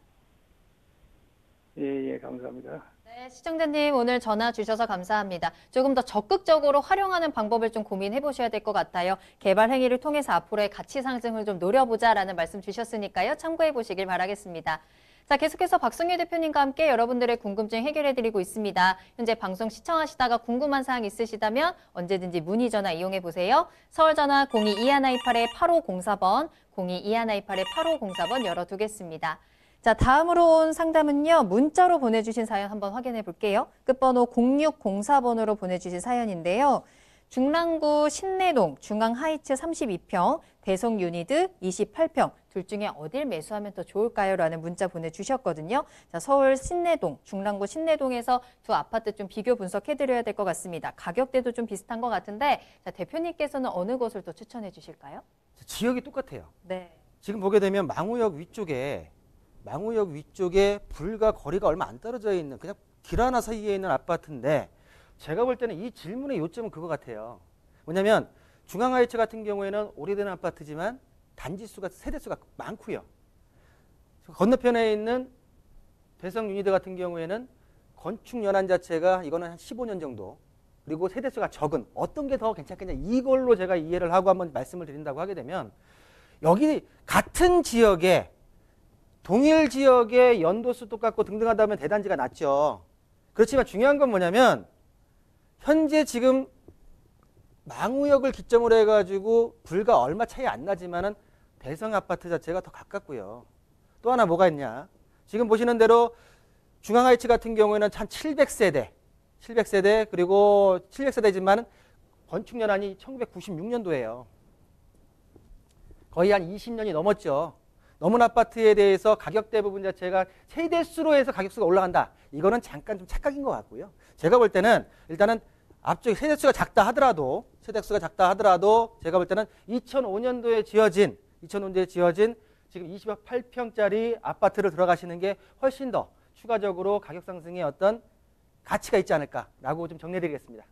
감사합니다. 네, 시청자님 오늘 전화 주셔서 감사합니다. 조금 더 적극적으로 활용하는 방법을 좀 고민해 보셔야 될 것 같아요. 개발 행위를 통해서 앞으로의 가치 상승을 좀 노려보자라는 말씀 주셨으니까요. 참고해 보시길 바라겠습니다. 자, 계속해서 박성규 대표님과 함께 여러분들의 궁금증 해결해드리고 있습니다. 현재 방송 시청하시다가 궁금한 사항 있으시다면 언제든지 문의 전화 이용해 보세요. 서울 전화 02-2128-8504번, 02-2128-8504번 열어두겠습니다. 자, 다음으로 온 상담은요. 문자로 보내주신 사연 한번 확인해 볼게요. 끝번호 0604번으로 보내주신 사연인데요. 중랑구 신내동 중앙하이츠 32평, 대성 유니드 28평 둘 중에 어딜 매수하면 더 좋을까요? 라는 문자 보내주셨거든요. 자, 서울 신내동, 중랑구 신내동에서 두 아파트 좀 비교 분석해드려야 될 것 같습니다. 가격대도 좀 비슷한 것 같은데 자, 대표님께서는 어느 곳을 더 추천해 주실까요? 지역이 똑같아요. 네. 지금 보게 되면 망우역 위쪽에 불과 거리가 얼마 안 떨어져 있는 그냥 길 하나 사이에 있는 아파트인데 제가 볼 때는 이 질문의 요점은 그거 같아요. 뭐냐면 중앙하이츠 같은 경우에는 오래된 아파트지만 세대수가 많고요. 건너편에 있는 대성 유니드 같은 경우에는 건축 연한 자체가 이거는 한 15년 정도 그리고 세대수가 적은 어떤 게 더 괜찮겠냐 이걸로 제가 이해를 하고 한번 말씀을 드린다고 하게 되면 여기 같은 지역에 동일 지역의 연도수 똑같고 등등하다 보면 대단지가 낮죠. 그렇지만 중요한 건 뭐냐면 현재 지금 망우역을 기점으로 해가지고 불과 얼마 차이 안 나지만은 대성 아파트 자체가 더 가깝고요. 또 하나 뭐가 있냐. 지금 보시는 대로 중앙하이츠 같은 경우에는 한 700세대 그리고 700세대지만 건축 연한이 1996년도예요. 거의 한 20년이 넘었죠. 넘은 아파트에 대해서 가격대 부분 자체가 세대수로 해서 가격수가 올라간다. 이거는 잠깐 좀 착각인 것 같고요. 제가 볼 때는 일단은 앞쪽에 세대수가 작다 하더라도 제가 볼 때는 2005년도에 지어진 지금 28평짜리 아파트를 들어가시는 게 훨씬 더 추가적으로 가격 상승에 어떤 가치가 있지 않을까라고 좀 정리해드리겠습니다.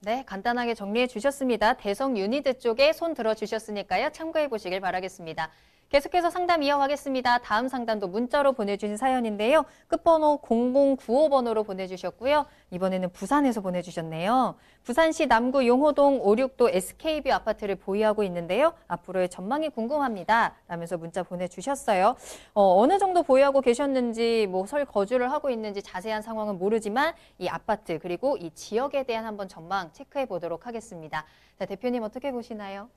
네, 간단하게 정리해 주셨습니다. 대성 유니드 쪽에 손 들어 주셨으니까요. 참고해 보시길 바라겠습니다. 계속해서 상담 이어가겠습니다. 다음 상담도 문자로 보내주신 사연인데요. 끝번호 0095번으로 보내주셨고요. 이번에는 부산에서 보내주셨네요. 부산시 남구 용호동 56도 SK뷰 아파트를 보유하고 있는데요. 앞으로의 전망이 궁금합니다. 라면서 문자 보내주셨어요. 어느 정도 보유하고 계셨는지, 설 거주를 하고 있는지 자세한 상황은 모르지만 이 아파트 그리고 이 지역에 대한 한번 전망 체크해 보도록 하겠습니다. 자, 대표님 어떻게 보시나요?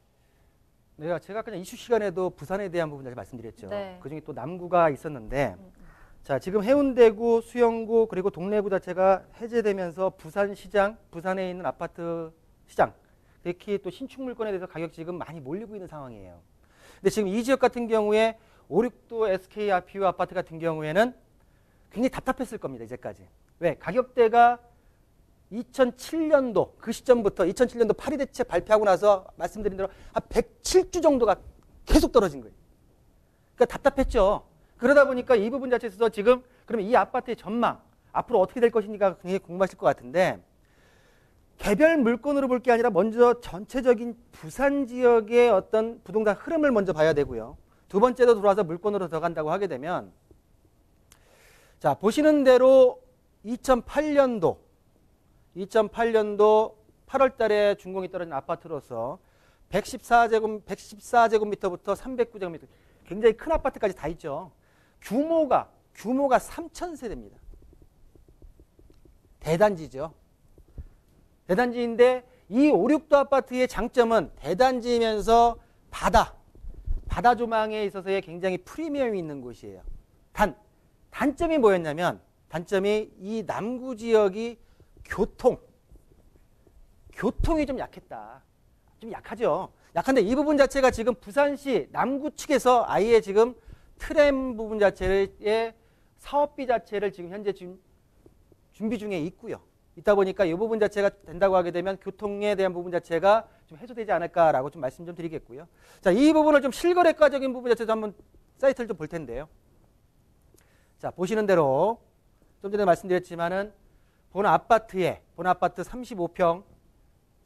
네, 제가 그냥 이슈 시간에도 부산에 대한 부분을 말씀드렸죠. 네. 그중에 또 남구가 있었는데 자, 지금 해운대구, 수영구 그리고 동래구 자체가 해제되면서 부산시장, 부산에 있는 아파트 시장, 특히 또 신축 물건에 대해서 가격 지금 많이 몰리고 있는 상황이에요. 근데 지금 이 지역 같은 경우에 56도 SK뷰 아파트 같은 경우에는 굉장히 답답했을 겁니다. 이제까지. 왜? 가격대가 2007년도 그 시점부터 2007년도 8위 대책 발표하고 나서 말씀드린 대로 한 107주 정도가 계속 떨어진 거예요. 그러니까 답답했죠. 그러다 보니까 이 부분 자체에서 지금 그러면 이 아파트의 전망 앞으로 어떻게 될 것인지가 굉장히 궁금하실 것 같은데 개별 물건으로 볼 게 아니라 먼저 전체적인 부산 지역의 어떤 부동산 흐름을 먼저 봐야 되고요. 두 번째로 들어와서 물건으로 들어간다고 하게 되면 자, 보시는 대로 2008년도 8월 달에 준공이 떨어진 아파트로서 114제곱미터부터 309제곱미터 굉장히 큰 아파트까지 다 있죠. 규모가 3,000세대입니다. 대단지죠. 대단지인데 이 5, 6도 아파트의 장점은 대단지이면서 바다 조망에 있어서의 굉장히 프리미엄이 있는 곳이에요. 단점이 뭐였냐면 단점이 이 남구 지역이 교통이 좀 약했다. 좀 약하죠. 약한데 이 부분 자체가 지금 부산시 남구 측에서 아예 지금 트램 부분 자체의 사업비 자체를 지금 현재 준비 중에 있고요. 있다 보니까 이 부분 자체가 된다고 하게 되면 교통에 대한 부분 자체가 좀 해소되지 않을까라고 좀 말씀 좀 드리겠고요. 자, 이 부분을 좀 실거래가적인 부분 자체도 한번 사이트를 좀 볼 텐데요. 자, 보시는 대로 좀 전에 말씀드렸지만은 본 아파트 35평,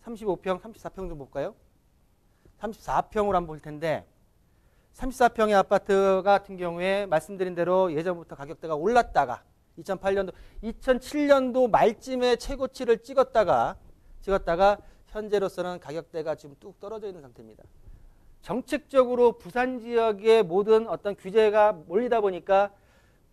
34평 좀 볼까요? 34평으로 한번 볼 텐데 34평의 아파트 같은 경우에 말씀드린 대로 예전부터 가격대가 올랐다가 2007년도 말쯤에 최고치를 찍었다가 현재로서는 가격대가 지금 뚝 떨어져 있는 상태입니다. 정책적으로 부산 지역의 모든 어떤 규제가 몰리다 보니까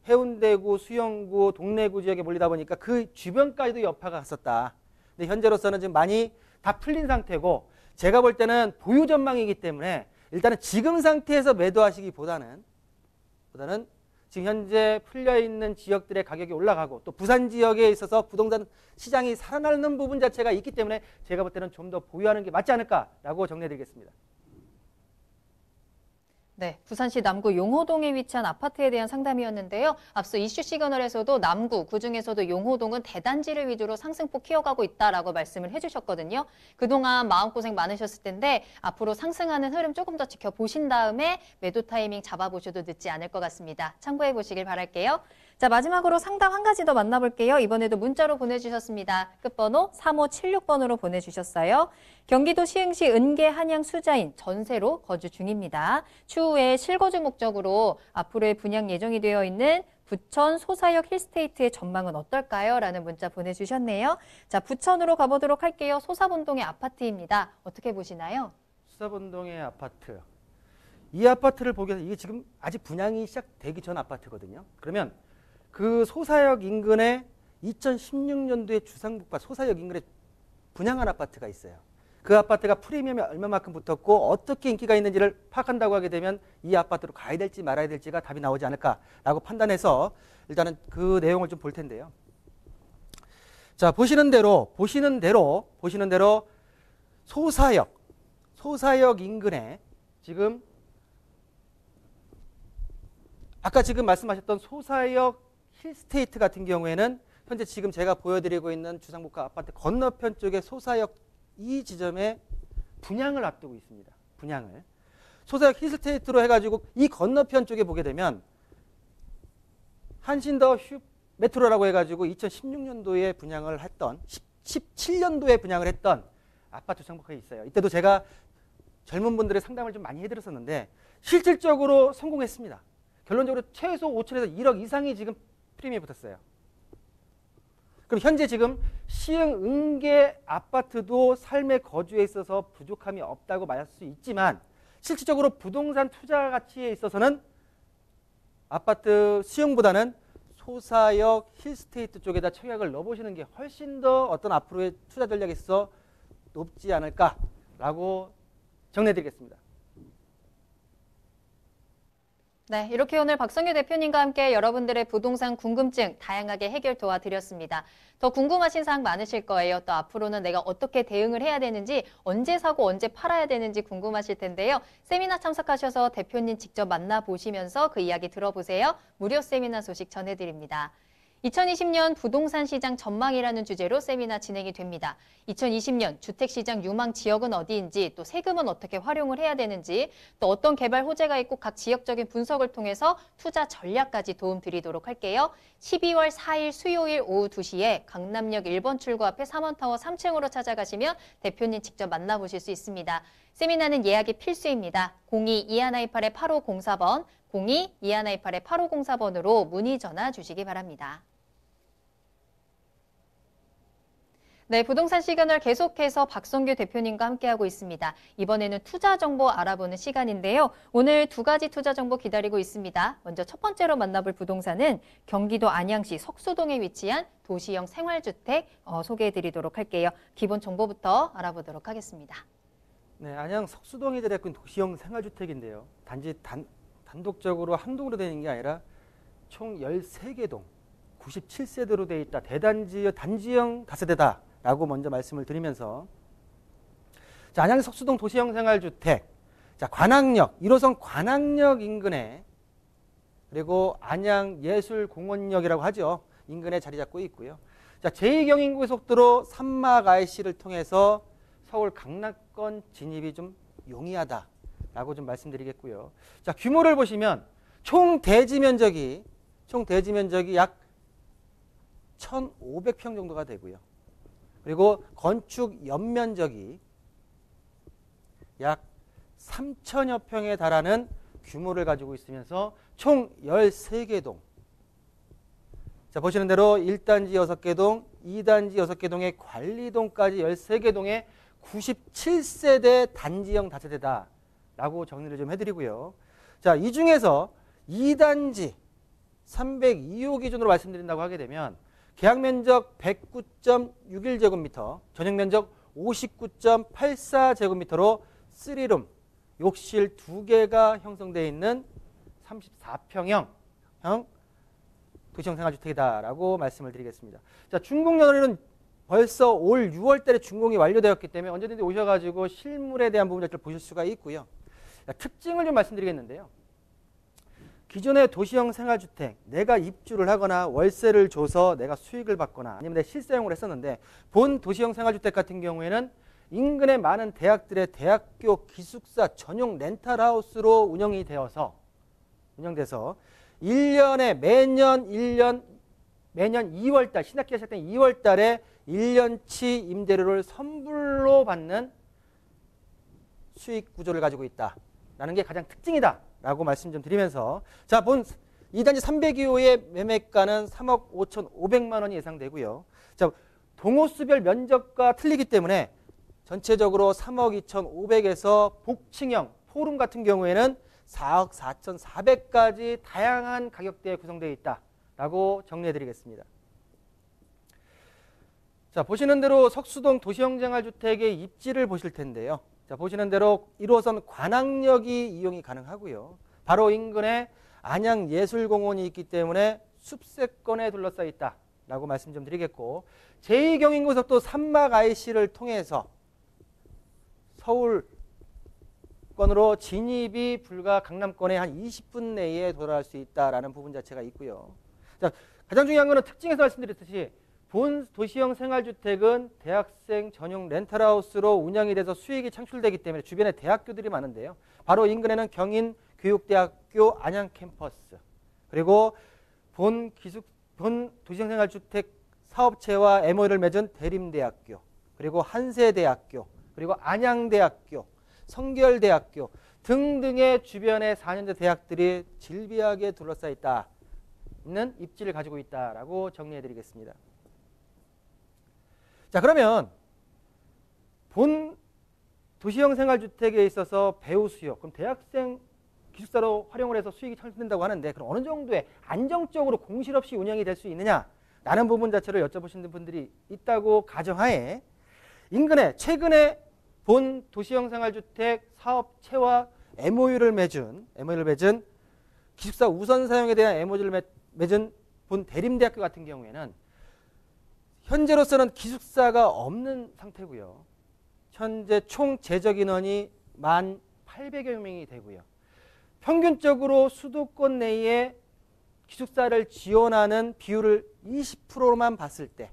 해운대구, 수영구, 동래구 지역에 몰리다 보니까 그 주변까지도 여파가 갔었다. 근데 현재로서는 지금 많이 다 풀린 상태고 제가 볼 때는 보유 전망이기 때문에 일단은 지금 상태에서 매도하시기보다는 지금 현재 풀려있는 지역들의 가격이 올라가고 또 부산 지역에 있어서 부동산 시장이 살아나는 부분 자체가 있기 때문에 제가 볼 때는 좀 더 보유하는 게 맞지 않을까라고 정리해드리겠습니다. 네, 부산시 남구 용호동에 위치한 아파트에 대한 상담이었는데요. 앞서 이슈 시그널에서도 남구, 그중에서도 용호동은 대단지를 위주로 상승폭 키워가고 있다라고 말씀을 해주셨거든요. 그동안 마음고생 많으셨을 텐데 앞으로 상승하는 흐름 조금 더 지켜보신 다음에 매도 타이밍 잡아보셔도 늦지 않을 것 같습니다. 참고해 보시길 바랄게요. 자, 마지막으로 상담 한 가지 더 만나볼게요. 이번에도 문자로 보내주셨습니다. 끝번호 3576번으로 보내주셨어요. 경기도 시흥시 은계 한양 수자인 전세로 거주 중입니다. 추후에 실거주 목적으로 앞으로의 분양 예정이 되어 있는 부천 소사역 힐스테이트의 전망은 어떨까요? 라는 문자 보내주셨네요. 자, 부천으로 가보도록 할게요. 소사본동의 아파트입니다. 어떻게 보시나요? 수사본동의 아파트. 이 아파트를 보게 해서 이게 지금 아직 분양이 시작되기 전 아파트거든요. 그러면 그 소사역 인근에 2016년도에 주상복합 소사역 인근에 분양한 아파트가 있어요. 그 아파트가 프리미엄이 얼마만큼 붙었고 어떻게 인기가 있는지를 파악한다고 하게 되면 이 아파트로 가야 될지 말아야 될지가 답이 나오지 않을까라고 판단해서 일단은 그 내용을 좀 볼 텐데요. 자, 보시는 대로 소사역 인근에 지금 아까 지금 말씀하셨던 소사역 힐스테이트 같은 경우에는 현재 지금 제가 보여드리고 있는 주상복합 아파트 건너편 쪽에 소사역 이 지점에 분양을 앞두고 있습니다. 분양을. 소사역 힐스테이트로 해가지고 이 건너편 쪽에 보게 되면 한신더 휴 메트로라고 해가지고 2016년도에 분양을 했던 17년도에 분양을 했던 아파트 주상복합이 있어요. 이때도 제가 젊은 분들의 상담을 좀 많이 해드렸었는데 실질적으로 성공했습니다. 결론적으로 최소 5천에서 1억 이상이 지금 프리미엄이 붙었어요. 그럼 현재 지금 시흥 은계 아파트도 삶의 거주에 있어서 부족함이 없다고 말할 수 있지만 실질적으로 부동산 투자 가치에 있어서는 아파트 시흥보다는 소사역 힐스테이트 쪽에다 청약을 넣어보시는 게 훨씬 더 어떤 앞으로의 투자 전략에 있어 높지 않을까라고 정리해드리겠습니다. 네, 이렇게 오늘 박성규 대표님과 함께 여러분들의 부동산 궁금증 다양하게 해결 도와드렸습니다. 더 궁금하신 사항 많으실 거예요. 또 앞으로는 내가 어떻게 대응을 해야 되는지, 언제 사고 언제 팔아야 되는지 궁금하실 텐데요. 세미나 참석하셔서 대표님 직접 만나보시면서 그 이야기 들어보세요. 무료 세미나 소식 전해드립니다. 2020년 부동산 시장 전망이라는 주제로 세미나 진행이 됩니다. 2020년 주택시장 유망 지역은 어디인지, 또 세금은 어떻게 활용을 해야 되는지, 또 어떤 개발 호재가 있고 각 지역적인 분석을 통해서 투자 전략까지 도움드리도록 할게요. 12월 4일 수요일 오후 2시에 강남역 1번 출구 앞에 3원타워 3층으로 찾아가시면 대표님 직접 만나보실 수 있습니다. 세미나는 예약이 필수입니다. 02-2128-8504번, 02-2128-8504번으로 문의 전화 주시기 바랍니다. 네, 부동산 시그널 계속해서 박성규 대표님과 함께하고 있습니다. 이번에는 투자 정보 알아보는 시간인데요. 오늘 두 가지 투자 정보 기다리고 있습니다. 먼저 첫 번째로 만나볼 부동산은 경기도 안양시 석수동에 위치한 도시형 생활주택 소개해드리도록 할게요. 기본 정보부터 알아보도록 하겠습니다. 네, 안양 석수동이 들어있는 도시형 생활주택인데요. 단지 단독적으로 한 동으로 되는 게 아니라 총 13개 동, 97세대로 되어 있다. 단지형 다세대다. 라고 먼저 말씀을 드리면서 자, 안양 석수동 도시형 생활주택, 자, 관악역, 1호선 관악역 인근에 그리고 안양 예술공원역이라고 하죠. 인근에 자리 잡고 있고요. 자, 제2경인고속도로 산막 IC를 통해서 서울 강남권 진입이 좀 용이하다라고 좀 말씀드리겠고요. 자, 규모를 보시면 총 대지 면적이 약 1,500평 정도가 되고요. 그리고 건축 연면적이 약 3,000여 평에 달하는 규모를 가지고 있으면서 총 13개 동. 자, 보시는 대로 1단지 6개 동, 2단지 6개 동의 관리동까지 13개 동의 97세대 단지형 다세대다라고 정리를 좀 해드리고요. 자, 이 중에서 2단지 302호 기준으로 말씀드린다고 하게 되면 계약 면적 109.61제곱미터, 전용 면적 59.84제곱미터로 3룸, 욕실 2개가 형성되어 있는 34평형 도시형 생활주택이다라고 말씀을 드리겠습니다. 자, 준공연료는 벌써 올 6월 달에 준공이 완료되었기 때문에 언제든지 오셔가지고 실물에 대한 부분을 보실 수가 있고요. 자, 특징을 좀 말씀드리겠는데요. 기존의 도시형 생활주택, 내가 입주를 하거나 월세를 줘서 내가 수익을 받거나 아니면 내 실사용을 했었는데 본 도시형 생활주택 같은 경우에는 인근의 많은 대학들의 대학교 기숙사 전용 렌탈하우스로 운영돼서 1년에 매년 2월달, 신학기가 시작된 2월달에 1년치 임대료를 선불로 받는 수익 구조를 가지고 있다라는 게 가장 특징이다. 라고 말씀 좀 드리면서 자, 본 2단지 302호의 매매가는 3억 5,500만 원이 예상되고요. 자, 동호수별 면적과 틀리기 때문에 전체적으로 3억 2,500에서 복층형 포룸 같은 경우에는 4억 4,400까지 다양한 가격대에 구성되어 있다라고 정리해드리겠습니다. 자, 보시는 대로 석수동 도시형생활주택의 입지를 보실 텐데요. 자, 보시는 대로 1호선 관악역이 이용이 가능하고요. 바로 인근에 안양예술공원이 있기 때문에 숲세권에 둘러싸여 있다라고 말씀 좀 드리겠고, 제2경인고속도 산막 IC를 통해서 서울권으로 진입이 불과 강남권에 한 20분 내에 도달할 수 있다라는 부분 자체가 있고요. 자, 가장 중요한 것은 특징에서 말씀드렸듯이 본 도시형 생활주택은 대학생 전용 렌탈하우스로 운영이 돼서 수익이 창출되기 때문에 주변에 대학교들이 많은데요. 바로 인근에는 경인교육대학교 안양 캠퍼스, 그리고 본 도시형 생활주택 사업체와 MOU를 맺은 대림대학교, 그리고 한세대학교, 그리고 안양대학교, 성결대학교 등등의 주변의 4년제 대학들이 질비하게 둘러싸여 있는 입지를 가지고 있다라고 정리해드리겠습니다. 자, 그러면 본 도시형 생활주택에 있어서 배우 수요, 그럼 대학생 기숙사로 활용을 해서 수익이 창출된다고 하는데, 그럼 어느 정도의 안정적으로 공실 없이 운영이 될 수 있느냐라는 부분 자체를 여쭤보시는 분들이 있다고 가정하에 인근에 최근에 본 도시형 생활주택 사업체와 MOU를 맺은 기숙사 우선 사용에 대한 MOU를 맺은 본 대림대학교 같은 경우에는 현재로서는 기숙사가 없는 상태고요. 현재 총 재적 인원이 1,800여 명이 되고요. 평균적으로 수도권 내에 기숙사를 지원하는 비율을 20%로만 봤을 때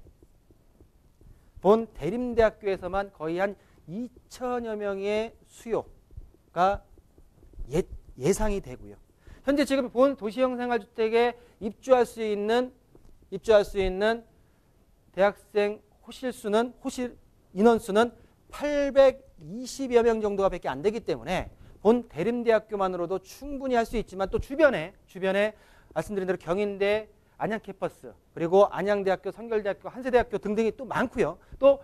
본 대림대학교에서만 거의 한 2,000여 명의 수요가 예상이 되고요. 현재 지금 본 도시형 생활주택에 입주할 수 있는 대학생 호실 인원수는 820여 명 정도가 밖에 안 되기 때문에 본 대림대학교만으로도 충분히 할 수 있지만, 또 주변에 말씀드린 대로 경인대, 안양캠퍼스, 그리고 안양대학교, 성결대학교, 한세대학교 등등이 또 많고요. 또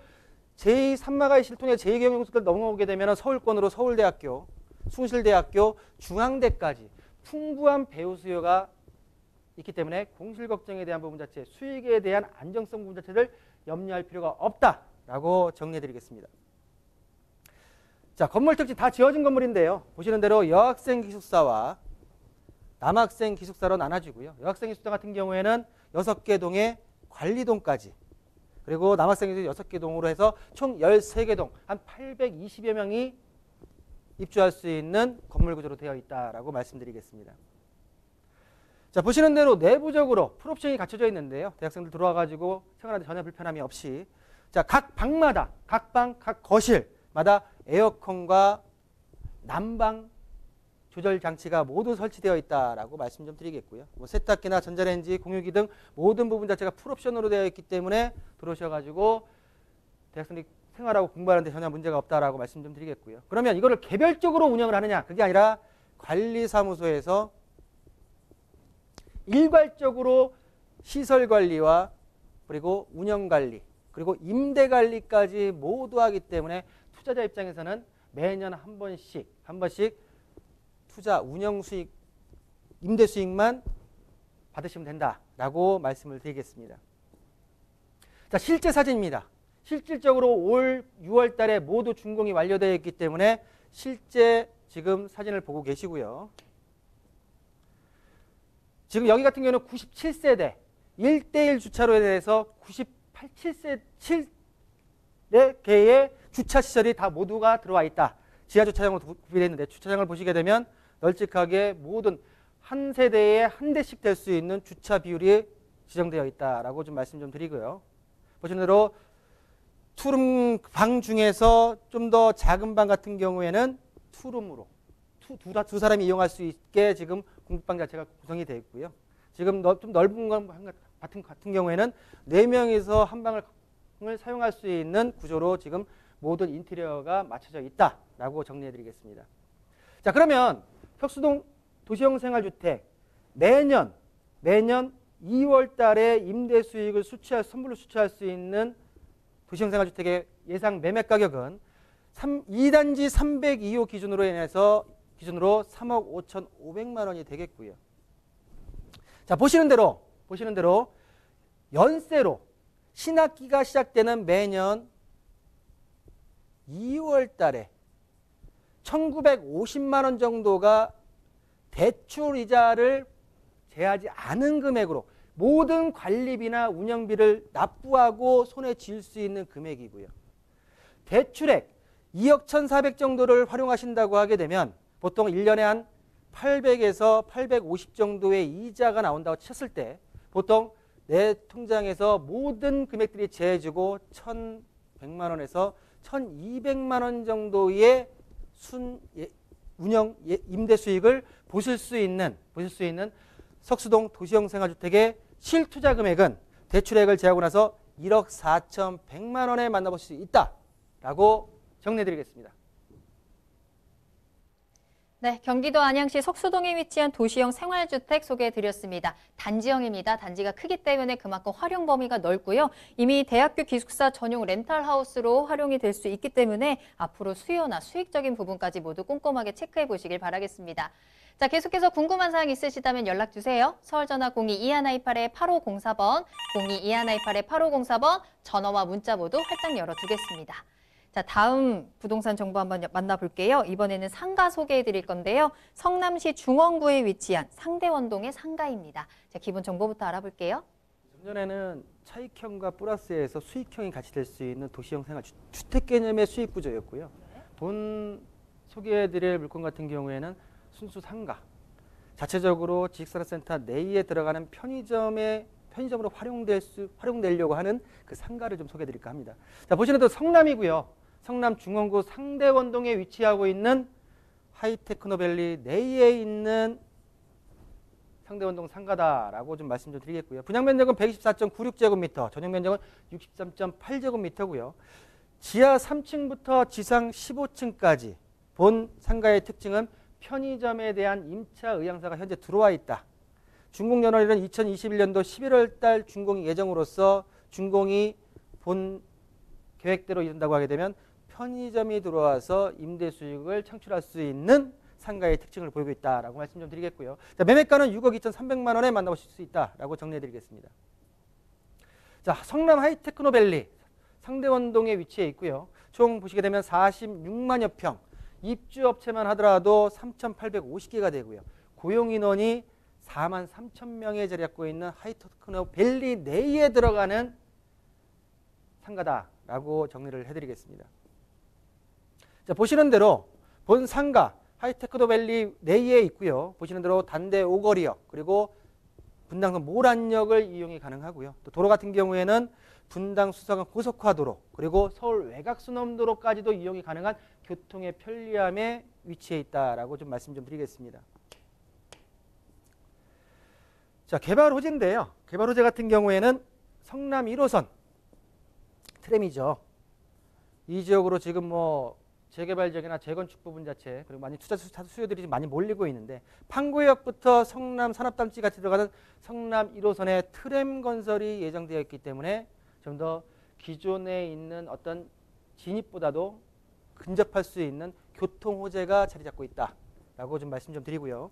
제2산마가이시를 통해 제2경영고속도를 넘어오게 되면 서울권으로 서울대학교, 숭실대학교, 중앙대까지 풍부한 배우 수요가 있기 때문에 공실 걱정에 대한 부분 자체, 수익에 대한 안정성 부분 자체를 염려할 필요가 없다라고 정리해드리겠습니다. 자, 건물 특징 다 지어진 건물인데요. 보시는 대로 여학생 기숙사와 남학생 기숙사로 나눠지고요. 여학생 기숙사 같은 경우에는 6개 동에 관리동까지, 그리고 남학생 기숙사 6개 동으로 해서 총 13개 동, 한 820여 명이 입주할 수 있는 건물 구조로 되어 있다라고 말씀드리겠습니다. 자, 보시는 대로 내부적으로 풀옵션이 갖춰져 있는데요. 대학생들 들어와가지고 생활하는데 전혀 불편함이 없이, 자, 각 방마다, 각 방, 각 거실마다 에어컨과 난방 조절 장치가 모두 설치되어 있다라고 말씀 좀 드리겠고요. 뭐 세탁기나 전자레인지, 공유기 등 모든 부분 자체가 풀옵션으로 되어 있기 때문에 들어오셔가지고 대학생들이 생활하고 공부하는데 전혀 문제가 없다라고 말씀 좀 드리겠고요. 그러면 이거를 개별적으로 운영을 하느냐? 그게 아니라 관리사무소에서 일괄적으로 시설 관리와 그리고 운영 관리, 그리고 임대 관리까지 모두 하기 때문에 투자자 입장에서는 매년 한 번씩 투자 운영 수익, 임대 수익만 받으시면 된다라고 말씀을 드리겠습니다. 자, 실제 사진입니다. 실질적으로 올 6월 달에 모두 준공이 완료되어 있기 때문에 실제 지금 사진을 보고 계시고요. 지금 여기 같은 경우는 97세대 1대1 주차로에 대해서 98개의 주차시설이 다 모두가 들어와 있다. 지하 주차장으로 구비되어 있는데, 주차장을 보시게 되면 널찍하게 모든 한 세대에 한 대씩 될 수 있는 주차 비율이 지정되어 있다라고 좀 말씀 좀 드리고요. 보시는 대로 투룸 방 중에서 좀 더 작은 방 같은 경우에는 투룸으로 두 사람이 이용할 수 있게 지금 공부방 자체가 구성이 되어 있고요. 지금 좀 넓은 방 같은 경우에는 4명이서 한 방을 사용할 수 있는 구조로 지금 모든 인테리어가 맞춰져 있다라고 정리해드리겠습니다. 자, 그러면 혁수동 도시형 생활주택 매년 2월 달에 임대 수익을 선물로 수취할 수 있는 도시형 생활주택의 예상 매매 가격은 2단지 302호 기준으로 인해서 기준으로 3억 5,500만 원이 되겠고요. 자, 보시는 대로 연세로 신학기가 시작되는 매년 2월 달에 1,950만 원 정도가 대출 이자를 제하지 않은 금액으로 모든 관리비나 운영비를 납부하고 손에 쥘 수 있는 금액이고요. 대출액 2억 1,400 정도를 활용하신다고 하게 되면 보통 1년에 한 800에서 850 정도의 이자가 나온다고 쳤을 때 보통 내 통장에서 모든 금액들이 제해지고 1,100만 원에서 1,200만 원 정도의 운영 임대 수익을 보실 수 있는 석수동 도시형 생활주택의 실투자 금액은 대출액을 제하고 나서 1억 4,100만 원에 만나보실 수 있다라고 정리해드리겠습니다. 네, 경기도 안양시 석수동에 위치한 도시형 생활주택 소개해드렸습니다. 단지형입니다. 단지가 크기 때문에 그만큼 활용 범위가 넓고요. 이미 대학교 기숙사 전용 렌탈하우스로 활용이 될 수 있기 때문에 앞으로 수요나 수익적인 부분까지 모두 꼼꼼하게 체크해 보시길 바라겠습니다. 자, 계속해서 궁금한 사항 있으시다면 연락 주세요. 서울전화 02-2128-8504번, 02-2128-8504번 전화와 문자 모두 활짝 열어두겠습니다. 자, 다음 부동산 정보 한번 만나볼게요. 이번에는 상가 소개해 드릴 건데요. 성남시 중원구에 위치한 상대원동의 상가입니다. 자, 기본 정보부터 알아볼게요. 좀 전에는 차익형과 플러스에서 수익형이 같이 될 수 있는 도시형 생활 주택 개념의 수익 구조였고요. 본 소개해 드릴 물건 같은 경우에는 순수 상가. 자체적으로 지식산업센터 내에 들어가는 편의점으로 활용되려고 하는 그 상가를 좀 소개해 드릴까 합니다. 자, 보시는 대로 성남이고요. 성남 중원구 상대원동에 위치하고 있는 하이테크노밸리 내에 있는 상대원동 상가다라고 좀 말씀 좀 드리겠고요. 분양 면적은 124.96제곱미터, 전용 면적은 63.8제곱미터고요. 지하 3층부터 지상 15층까지 본 상가의 특징은 편의점에 대한 임차 의향사가 현재 들어와 있다. 준공 연월일은 2021년도 11월 달 준공 예정으로서 준공이 본 계획대로 이룬다고 하게 되면 편의점이 들어와서 임대 수익을 창출할 수 있는 상가의 특징을 보이고 있다라고 말씀 좀 드리겠고요. 자, 매매가는 6억 2,300만 원에 만나보실 수 있다라고 정리해 드리겠습니다. 자, 성남 하이테크노밸리 상대원동에 위치해 있고요. 총 보시게 되면 46만여 평, 입주업체만 하더라도 3,850개가 되고요. 고용인원이 4만 3천 명에 자리 잡고 있는 하이테크노밸리 내에 들어가는 상가다라고 정리를 해드리겠습니다. 자, 보시는 대로 본 상가 하이테크노밸리 내에 있고요. 보시는 대로 단대 오거리역 그리고 분당선 모란역을 이용이 가능하고요. 또 도로 같은 경우에는 분당 수서간 고속화도로 그리고 서울 외곽순환도로까지도 이용이 가능한 교통의 편리함에 위치해 있다라고 좀 말씀 좀 드리겠습니다. 자, 개발 호재인데요. 개발 호재 같은 경우에는 성남 1호선 트램이죠. 이 지역으로 지금 재개발 지역이나 재건축 부분 자체 그리고 많이 투자 수요들이 많이 몰리고 있는데 판교역부터 성남 산업단지 같이 들어가는 성남 1호선의 트램 건설이 예정되어 있기 때문에 좀 더 기존에 있는 어떤 진입보다도 근접할 수 있는 교통 호재가 자리 잡고 있다라고 좀 말씀 좀 드리고요.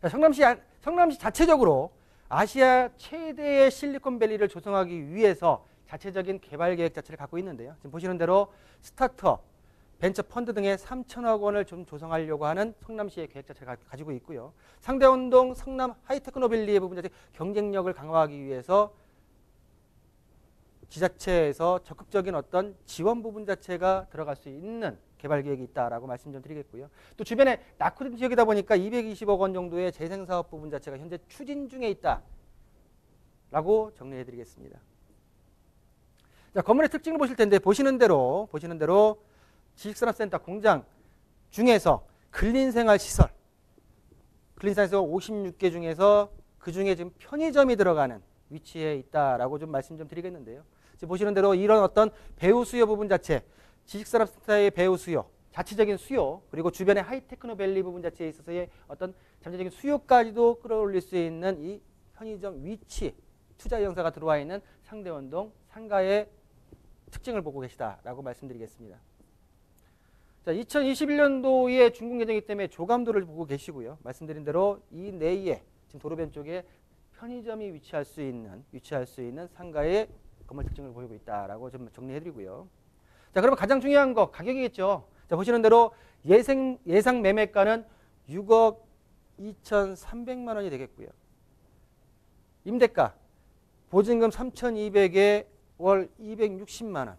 자, 성남시 자체적으로 아시아 최대의 실리콘밸리를 조성하기 위해서 자체적인 개발 계획 자체를 갖고 있는데요. 지금 보시는 대로 스타트업, 벤처 펀드 등의 3천억 원을 좀 조성하려고 하는 성남시의 계획 자체를 가지고 있고요. 상대원동 성남 하이테크노밸리의 부분 자체 경쟁력을 강화하기 위해서 지자체에서 적극적인 어떤 지원 부분 자체가 들어갈 수 있는 개발 계획이 있다라고 말씀 좀 드리겠고요. 또 주변에 낙후된 지역이다 보니까 220억 원 정도의 재생사업 부분 자체가 현재 추진 중에 있다라고 정리해 드리겠습니다. 자, 건물의 특징을 보실 텐데 보시는 대로 지식산업센터 공장 중에서 근린생활시설 56개 중에서 그중에 지금 편의점이 들어가는 위치에 있다라고 좀 말씀 좀 드리겠는데요. 지금 보시는 대로 이런 어떤 배후 수요 부분 자체, 지식산업센터의 배후 수요, 자체적인 수요, 그리고 주변의 하이테크노밸리 부분 자체에 있어서의 어떤 잠재적인 수요까지도 끌어올릴 수 있는 이 편의점 위치, 투자 형사가 들어와 있는 상대원동 상가의 특징을 보고 계시다라고 말씀드리겠습니다. 자, 2021년도에 준공 예정이기 때문에 조감도를 보고 계시고요. 말씀드린 대로 이 내에 지금 도로변 쪽에 편의점이 위치할 수 있는 상가의 건물 특징을 보이고 있다라고 좀 정리해드리고요. 자, 그러면 가장 중요한 거 가격이겠죠. 자, 보시는 대로 예상 매매가는 6억 2,300만 원이 되겠고요. 임대가 보증금 3,200에 월 260만 원,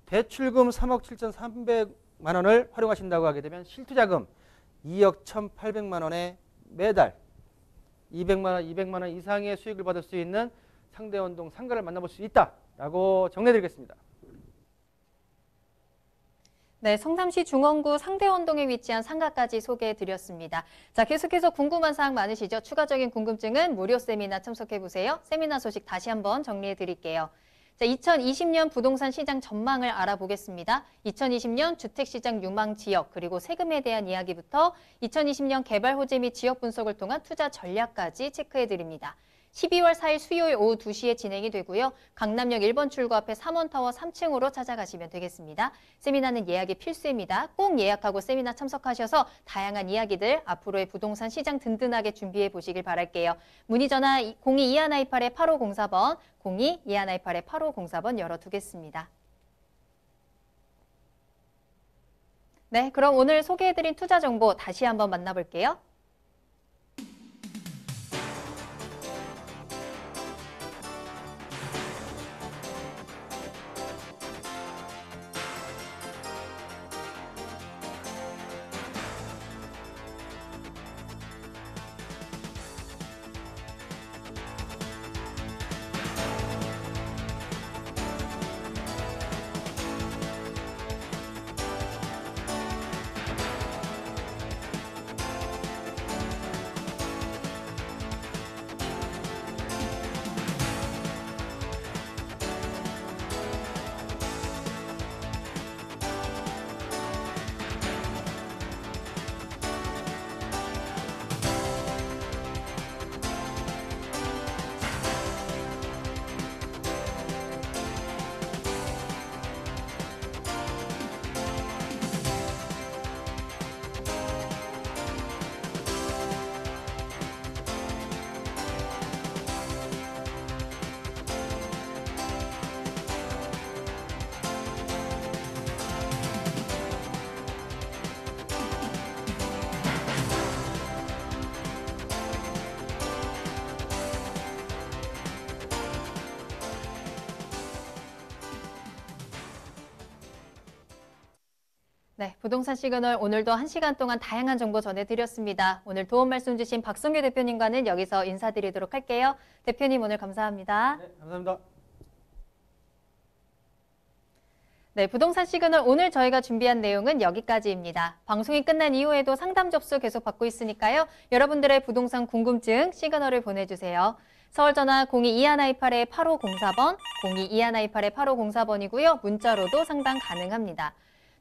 대출금 3억 7,300만 원을 활용하신다고 하게 되면 실투자금 2억 1,800만 원에 매달 200만 원 이상의 수익을 받을 수 있는 상대원동 상가를 만나볼 수 있다라고 정리해드리겠습니다. 네, 성남시 중원구 상대원동에 위치한 상가까지 소개해드렸습니다. 자, 계속해서 궁금한 사항 많으시죠? 추가적인 궁금증은 무료 세미나 참석해보세요. 세미나 소식 다시 한번 정리해드릴게요. 자, 2020년 부동산 시장 전망을 알아보겠습니다. 2020년 주택시장 유망 지역 그리고 세금에 대한 이야기부터 2020년 개발 호재 및 지역 분석을 통한 투자 전략까지 체크해드립니다. 12월 4일 수요일 오후 2시에 진행이 되고요. 강남역 1번 출구 앞에 3원타워 3층으로 찾아가시면 되겠습니다. 세미나는 예약이 필수입니다. 꼭 예약하고 세미나 참석하셔서 다양한 이야기들 앞으로의 부동산 시장 든든하게 준비해 보시길 바랄게요. 문의 전화 02-2128-8504번, 02-2128-8504번 열어두겠습니다. 네, 그럼 오늘 소개해드린 투자 정보 다시 한번 만나볼게요. 네, 부동산 시그널 오늘도 1시간 동안 다양한 정보 전해드렸습니다. 오늘 도움 말씀 주신 박성규 대표님과는 여기서 인사드리도록 할게요. 대표님 오늘 감사합니다. 네, 감사합니다. 네, 부동산 시그널 오늘 저희가 준비한 내용은 여기까지입니다. 방송이 끝난 이후에도 상담 접수 계속 받고 있으니까요. 여러분들의 부동산 궁금증 시그널을 보내주세요. 서울 전화 02-2128-8504번, 02-2128-8504번이고요. 문자로도 상담 가능합니다.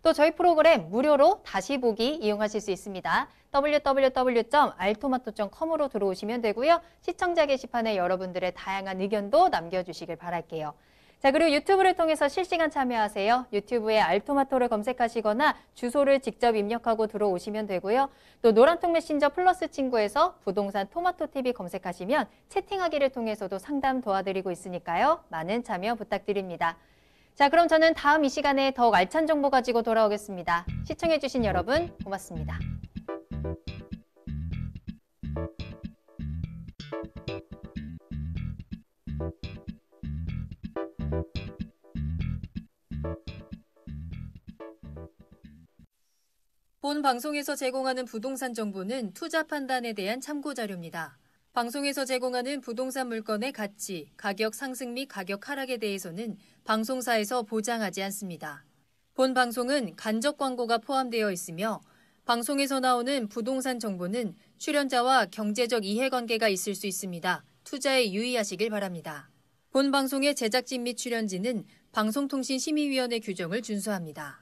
또 저희 프로그램 무료로 다시 보기 이용하실 수 있습니다. www.altomato.com으로 들어오시면 되고요. 시청자 게시판에 여러분들의 다양한 의견도 남겨주시길 바랄게요. 자, 그리고 유튜브를 통해서 실시간 참여하세요. 유튜브에 알토마토를 검색하시거나 주소를 직접 입력하고 들어오시면 되고요. 또 노란통 메신저 플러스 친구에서 부동산 토마토TV 검색하시면 채팅하기를 통해서도 상담 도와드리고 있으니까요. 많은 참여 부탁드립니다. 자, 그럼 저는 다음 이 시간에 더욱 알찬 정보 가지고 돌아오겠습니다. 시청해주신 여러분 고맙습니다. 본 방송에서 제공하는 부동산 정보는 투자 판단에 대한 참고 자료입니다. 방송에서 제공하는 부동산 물건의 가치, 가격 상승 및 가격 하락에 대해서는 방송사에서 보장하지 않습니다. 본 방송은 간접 광고가 포함되어 있으며 방송에서 나오는 부동산 정보는 출연자와 경제적 이해관계가 있을 수 있습니다. 투자에 유의하시길 바랍니다. 본 방송의 제작진 및 출연진은 방송통신심의위원회 규정을 준수합니다.